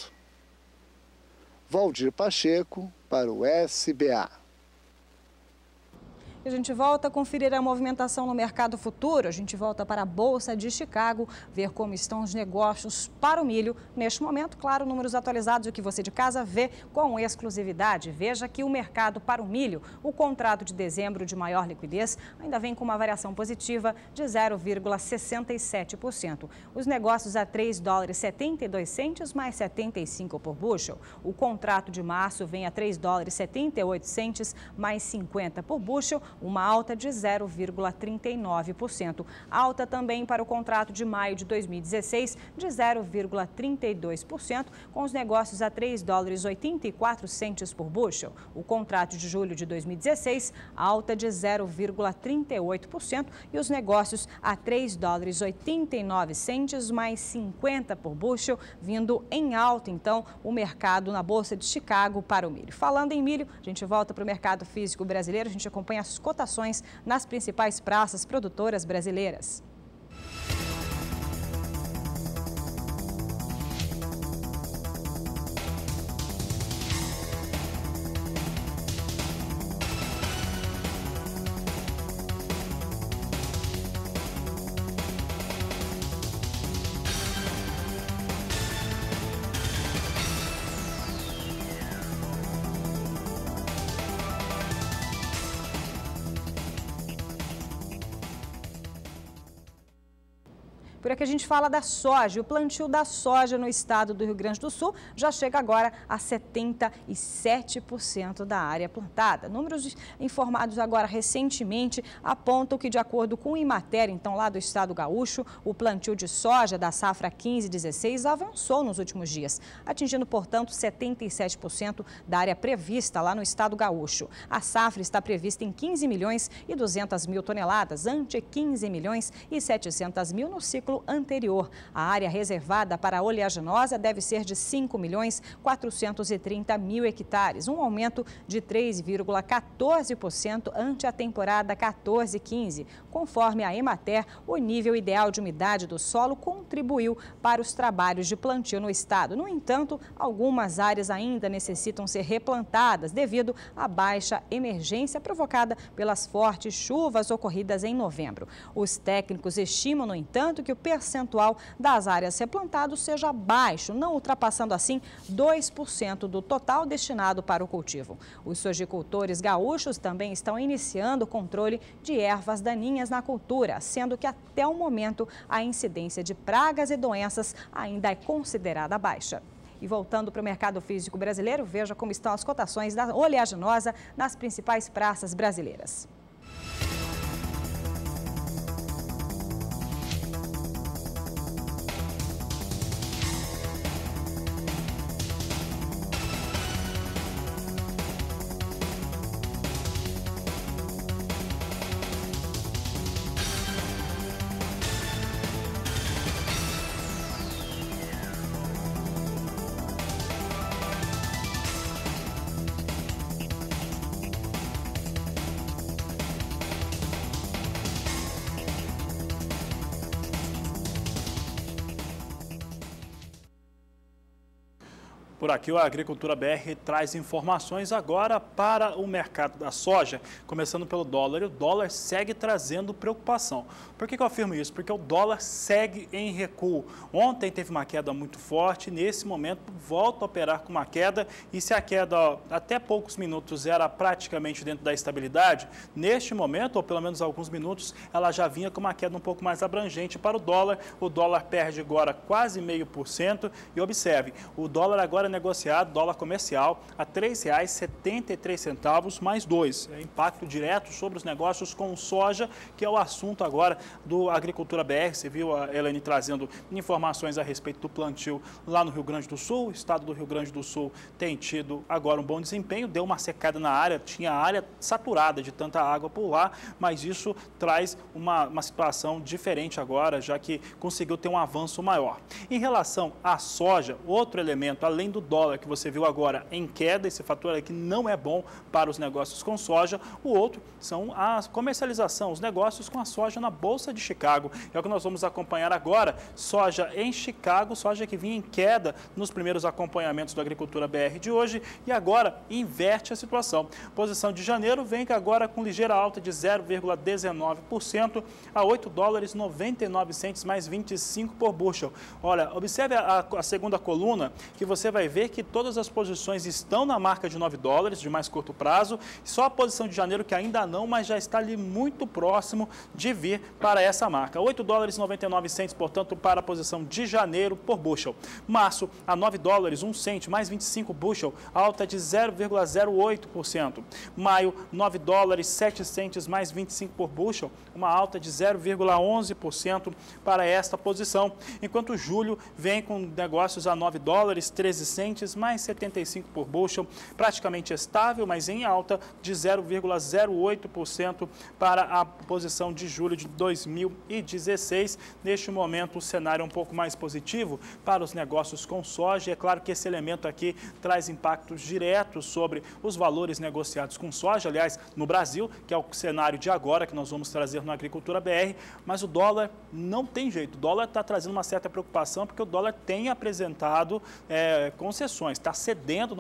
Valdir Pacheco para o SBA. A gente volta a conferir a movimentação no mercado futuro. A gente volta para a Bolsa de Chicago, ver como estão os negócios para o milho. Neste momento, claro, números atualizados, o que você de casa vê com exclusividade. Veja que o mercado para o milho, o contrato de dezembro de maior liquidez, ainda vem com uma variação positiva de 0,67%. Os negócios a $3,72 mais 75 por bushel. O contrato de março vem a $3,78 mais 50 por bushel. uma alta de 0,39%. Alta também para o contrato de maio de 2016, de 0,32%, com os negócios a $3,84 por bushel. O contrato de julho de 2016, alta de 0,38%, e os negócios a $3,89 mais 50 por bushel, vindo em alta, então, o mercado na Bolsa de Chicago para o milho. Falando em milho, a gente volta para o mercado físico brasileiro, a gente acompanha as cotações nas principais praças produtoras brasileiras. Por aqui a gente fala da soja. O plantio da soja no estado do Rio Grande do Sul já chega agora a 77% da área plantada. Números informados agora recentemente apontam que, de acordo com o Imater, então lá do estado gaúcho, o plantio de soja da safra 15/16 avançou nos últimos dias, atingindo, portanto, 77% da área prevista lá no estado gaúcho. A safra está prevista em 15.200.000 toneladas, ante 15.700.000 no ciclo anterior. A área reservada para a oleaginosa deve ser de 5.430.000 hectares, um aumento de 3,14% ante a temporada 14/15. Conforme a Emater, o nível ideal de umidade do solo contribuiu para os trabalhos de plantio no estado. No entanto, algumas áreas ainda necessitam ser replantadas devido à baixa emergência provocada pelas fortes chuvas ocorridas em novembro. Os técnicos estimam, no entanto, que o percentual das áreas replantadas seja baixo, não ultrapassando assim 2% do total destinado para o cultivo. Os sojicultores gaúchos também estão iniciando o controle de ervas daninhas na cultura, sendo que até o momento a incidência de pragas e doenças ainda é considerada baixa. E voltando para o mercado físico brasileiro, veja como estão as cotações da oleaginosa nas principais praças brasileiras. Por aqui, a Agricultura BR traz informações agora para o mercado da soja, começando pelo dólar. E o dólar segue trazendo preocupação. Por que eu afirmo isso? Porque o dólar segue em recuo. Ontem teve uma queda muito forte, nesse momento volta a operar com uma queda. E se a queda até poucos minutos era praticamente dentro da estabilidade, neste momento, ou pelo menos alguns minutos, ela já vinha com uma queda um pouco mais abrangente para o dólar. O dólar perde agora quase 0,5%. E observe, o dólar agora negociado, dólar comercial, a R$ 3,73 mais 2. É impacto direto sobre os negócios com soja, que é o assunto agora do Agricultura BR. Você viu a Elaine trazendo informações a respeito do plantio lá no Rio Grande do Sul. O estado do Rio Grande do Sul tem tido agora um bom desempenho, deu uma secada na área, tinha a área saturada de tanta água por lá, mas isso traz uma situação diferente agora, já que conseguiu ter um avanço maior. Em relação à soja, outro elemento, além do dólar que você viu agora em queda, esse fator aqui não é bom para os negócios com soja. O outro são a comercialização, os negócios com a soja na Bolsa de Chicago. É o que nós vamos acompanhar agora, soja em Chicago, soja que vinha em queda nos primeiros acompanhamentos do Agricultura BR de hoje e agora inverte a situação. Posição de janeiro vem agora com ligeira alta de 0,19% a $8,99 mais 25 por bushel. Olha, observe a segunda coluna, que você vai vai ver que todas as posições estão na marca de 9 dólares, de mais curto prazo. Só a posição de janeiro que ainda não, mas já está ali muito próximo de vir para essa marca. 8 dólares e 99 centes, portanto, para a posição de janeiro por bushel. Março, a 9 dólares, 1 cento, mais 25 bushel, alta de 0,08%. Maio, 9 dólares, 7 centes, mais 25 por bushel, uma alta de 0,11% para esta posição. Enquanto julho vem com negócios a 9 dólares, 13 centes, mais 75 por bushel, praticamente estável, mas em alta de 0,08% para a posição de julho de 2016. Neste momento, o cenário é um pouco mais positivo para os negócios com soja. É claro que esse elemento aqui traz impactos diretos sobre os valores negociados com soja, aliás, no Brasil, que é o cenário de agora que nós vamos trazer no Agricultura BR, mas o dólar não tem jeito. O dólar está trazendo uma certa preocupação porque o dólar tem apresentado concessões, está cedendo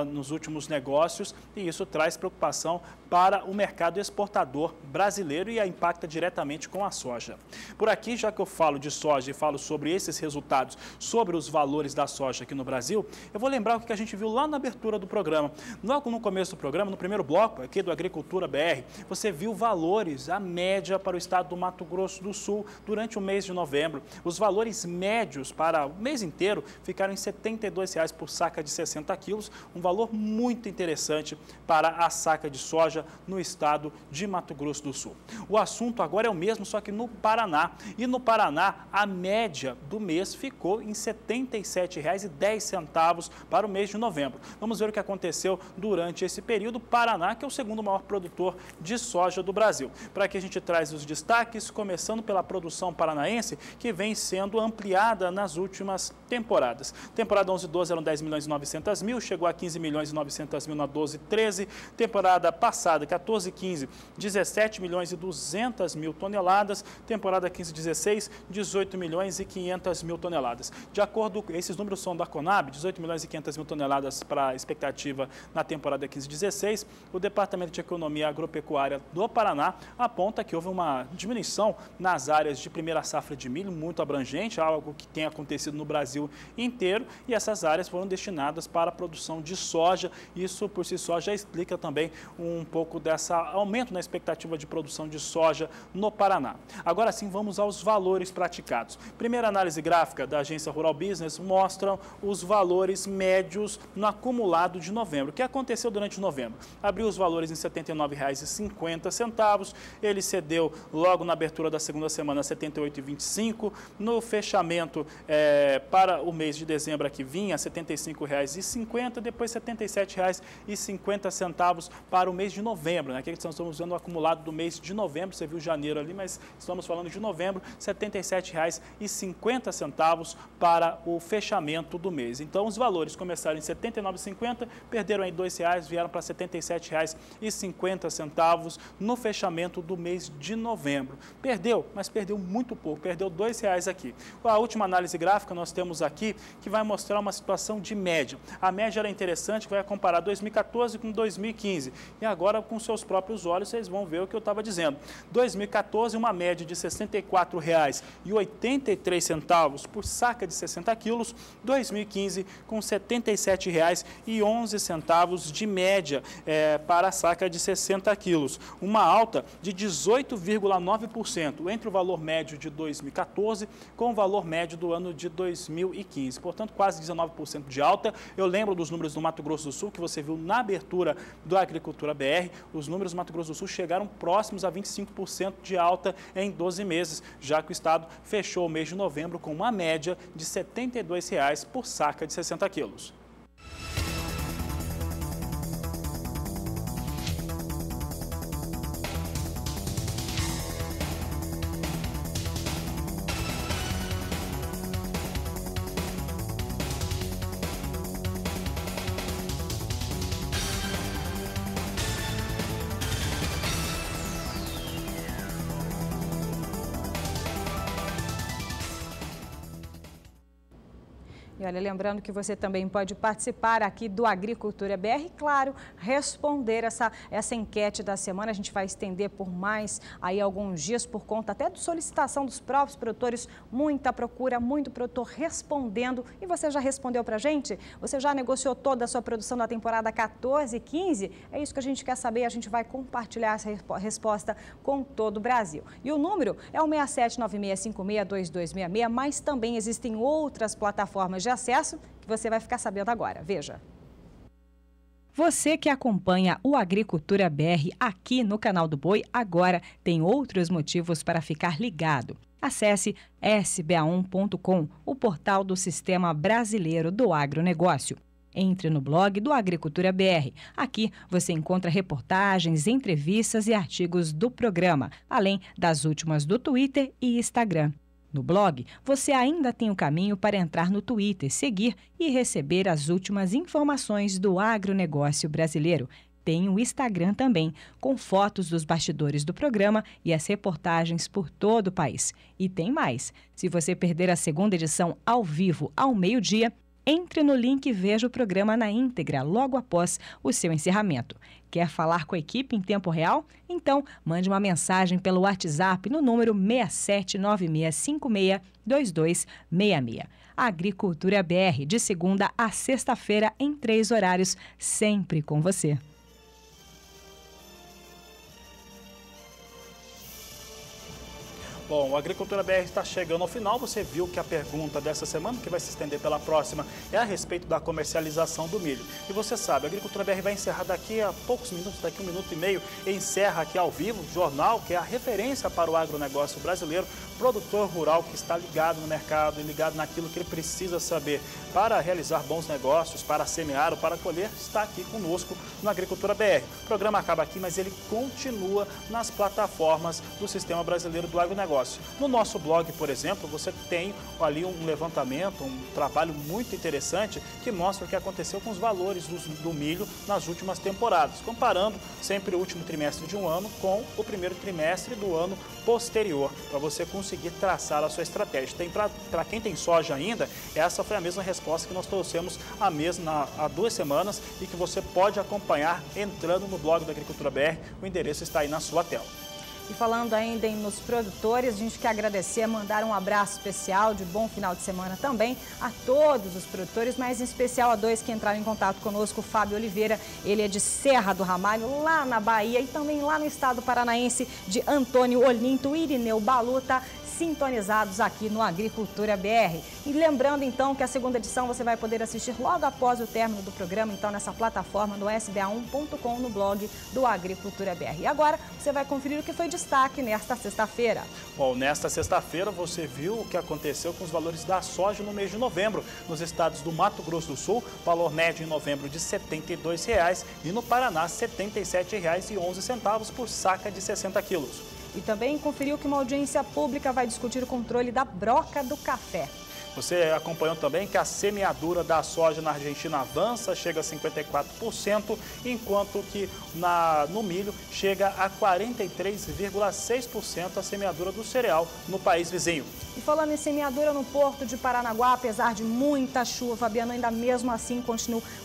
nos últimos negócios e isso traz preocupação para o mercado exportador brasileiro e a impacta diretamente com a soja. Por aqui, já que eu falo de soja e falo sobre esses resultados, sobre os valores da soja aqui no Brasil, eu vou lembrar o que a gente viu lá na abertura do programa. Logo no começo do programa, no primeiro bloco aqui do Agricultura BR, você viu valores, a média para o estado do Mato Grosso do Sul durante o mês de novembro. Os valores médios para o mês inteiro ficaram em R$ 72,00 por saca de 60 quilos, um valor muito interessante para a saca de soja no estado de Mato Grosso do Sul. O assunto agora é o mesmo, só que no Paraná. E no Paraná, a média do mês ficou em R$ 77,10 para o mês de novembro. Vamos ver o que aconteceu durante esse período. Paraná, que é o segundo maior produtor de soja do Brasil. Para que a gente traz os destaques, começando pela produção paranaense, que vem sendo ampliada nas últimas temporadas. Temporada 11-12 eram 10 milhões e 900 mil, chegou a 15 milhões e 900 mil na 12-13. Temporada passada, 14-15, 17 milhões e 200 mil toneladas. Temporada 15-16, 18 milhões e 500 mil toneladas. De acordo com esses números são da Conab, 18 milhões e 500 mil toneladas para a expectativa na temporada 15-16. O Departamento de Economia Agropecuária do Paraná aponta que houve uma diminuição nas áreas de primeira safra de milho, muito abrangente, algo que tem acontecido no Brasil inteiro, e essas áreas foram destinadas para a produção de soja. Isso por si só já explica também um pouco desse aumento na expectativa de produção de soja no Paraná. Agora sim, vamos aos valores praticados. Primeira análise gráfica da Agência Rural Business mostra os valores médios no acumulado de novembro. O que aconteceu durante novembro? Abriu os valores em R$ 79,50, ele cedeu logo na abertura da segunda semana R$ 78,25, no fechamento para o mês de dezembro aqui vinha R$ 75,50, depois R$ 77,50 para o mês de novembro, né? Aqui estamos usando o acumulado do mês de novembro, você viu janeiro ali, mas estamos falando de novembro, R$ 77,50 para o fechamento do mês. Então, os valores começaram em R$ 79,50, perderam aí R$ 2,00, vieram para R$ 77,50 no fechamento do mês de novembro. Perdeu, mas perdeu muito pouco, perdeu R$ 2,00 aqui. A última análise gráfica nós temos aqui, que vai mostrar uma situação de média. A média era interessante, vai comparar 2014 com 2015. E agora, com seus próprios olhos, vocês vão ver o que eu estava dizendo. 2014, uma média de R$ 64,83 por saca de 60 quilos. 2015, com R$ 77,11 de média para a saca de 60 quilos. Uma alta de 18,9% entre o valor médio de 2014 com o valor médio do ano de 2015. Portanto, quase 19% de alta. Eu lembro dos números do Mato Grosso do Sul, que você viu na abertura do Agricultura BR. Os números do Mato Grosso do Sul chegaram próximos a 25% de alta em 12 meses, já que o estado fechou o mês de novembro com uma média de R$ 72,00 por saca de 60 quilos. E olha, lembrando que você também pode participar aqui do Agricultura BR e, claro, responder essa enquete da semana. A gente vai estender por mais aí alguns dias por conta até de solicitação dos próprios produtores. Muita procura, muito produtor respondendo. E você já respondeu pra gente? Você já negociou toda a sua produção da temporada 14 e 15? É isso que a gente quer saber. A gente vai compartilhar essa resposta com todo o Brasil. E o número é o 6796562266, mas também existem outras plataformas de acesso que você vai ficar sabendo agora. Veja. Você que acompanha o Agricultura BR aqui no canal do Boi, agora tem outros motivos para ficar ligado. Acesse sba1.com, o portal do Sistema Brasileiro do Agronegócio. Entre no blog do Agricultura BR. Aqui você encontra reportagens, entrevistas e artigos do programa, além das últimas do Twitter e Instagram. No blog, você ainda tem o caminho para entrar no Twitter, seguir e receber as últimas informações do agronegócio brasileiro. Tem o Instagram também, com fotos dos bastidores do programa e as reportagens por todo o país. E tem mais. Se você perder a segunda edição ao vivo ao meio-dia, entre no link e veja o programa na íntegra logo após o seu encerramento. Quer falar com a equipe em tempo real? Então, mande uma mensagem pelo WhatsApp no número 6796562266. Agricultura BR, de segunda a sexta-feira, em 3 horários, sempre com você. Bom, o Agricultura BR está chegando ao final. Você viu que a pergunta dessa semana, que vai se estender pela próxima, é a respeito da comercialização do milho. E você sabe, a Agricultura BR vai encerrar daqui a poucos minutos, daqui a 1 minuto e meio, encerra aqui ao vivo o jornal, que é a referência para o agronegócio brasileiro, produtor rural que está ligado no mercado e ligado naquilo que ele precisa saber para realizar bons negócios, para semear ou para colher, está aqui conosco no Agricultura BR. O programa acaba aqui, mas ele continua nas plataformas do Sistema Brasileiro do Agronegócio. No nosso blog, por exemplo, você tem ali um levantamento, um trabalho muito interessante que mostra o que aconteceu com os valores do milho nas últimas temporadas, comparando sempre o último trimestre de um ano com o primeiro trimestre do ano posterior, para você conseguir traçar a sua estratégia. Para quem tem soja ainda, essa foi a mesma resposta que nós trouxemos há 2 semanas e que você pode acompanhar entrando no blog da Agricultura BR. O endereço está aí na sua tela. E falando ainda nos produtores, a gente quer agradecer, mandar um abraço especial de bom final de semana também a todos os produtores, mas em especial a 2 que entraram em contato conosco, o Fábio Oliveira, ele é de Serra do Ramalho, lá na Bahia, e também lá no estado paranaense, de Antônio Olinto, Irineu Baluta, sintonizados aqui no Agricultura BR. E lembrando então que a segunda edição você vai poder assistir logo após o término do programa, então nessa plataforma no sba1.com, no blog do Agricultura BR. E agora você vai conferir o que foi destaque nesta sexta-feira. Bom, nesta sexta-feira você viu o que aconteceu com os valores da soja no mês de novembro. Nos estados do Mato Grosso do Sul, valor médio em novembro de R$ 72,00 e no Paraná R$ 77,11 por saca de 60 quilos. E também conferiu que uma audiência pública vai discutir o controle da broca do café. Você acompanhou também que a semeadura da soja na Argentina avança, chega a 54%, enquanto que no milho chega a 43,6% a semeadura do cereal no país vizinho. E falando em semeadura no Porto de Paranaguá, apesar de muita chuva, Fabiano, ainda mesmo assim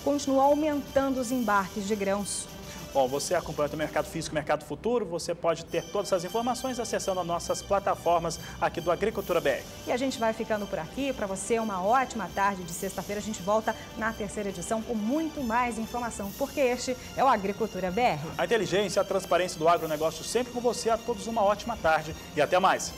continua aumentando os embarques de grãos. Bom, você acompanha o mercado físico e mercado futuro, você pode ter todas essas informações acessando as nossas plataformas aqui do Agricultura BR. E a gente vai ficando por aqui. Para você, uma ótima tarde de sexta-feira. A gente volta na terceira edição com muito mais informação, porque este é o Agricultura BR. A inteligência e a transparência do agronegócio sempre com você. A todos uma ótima tarde e até mais.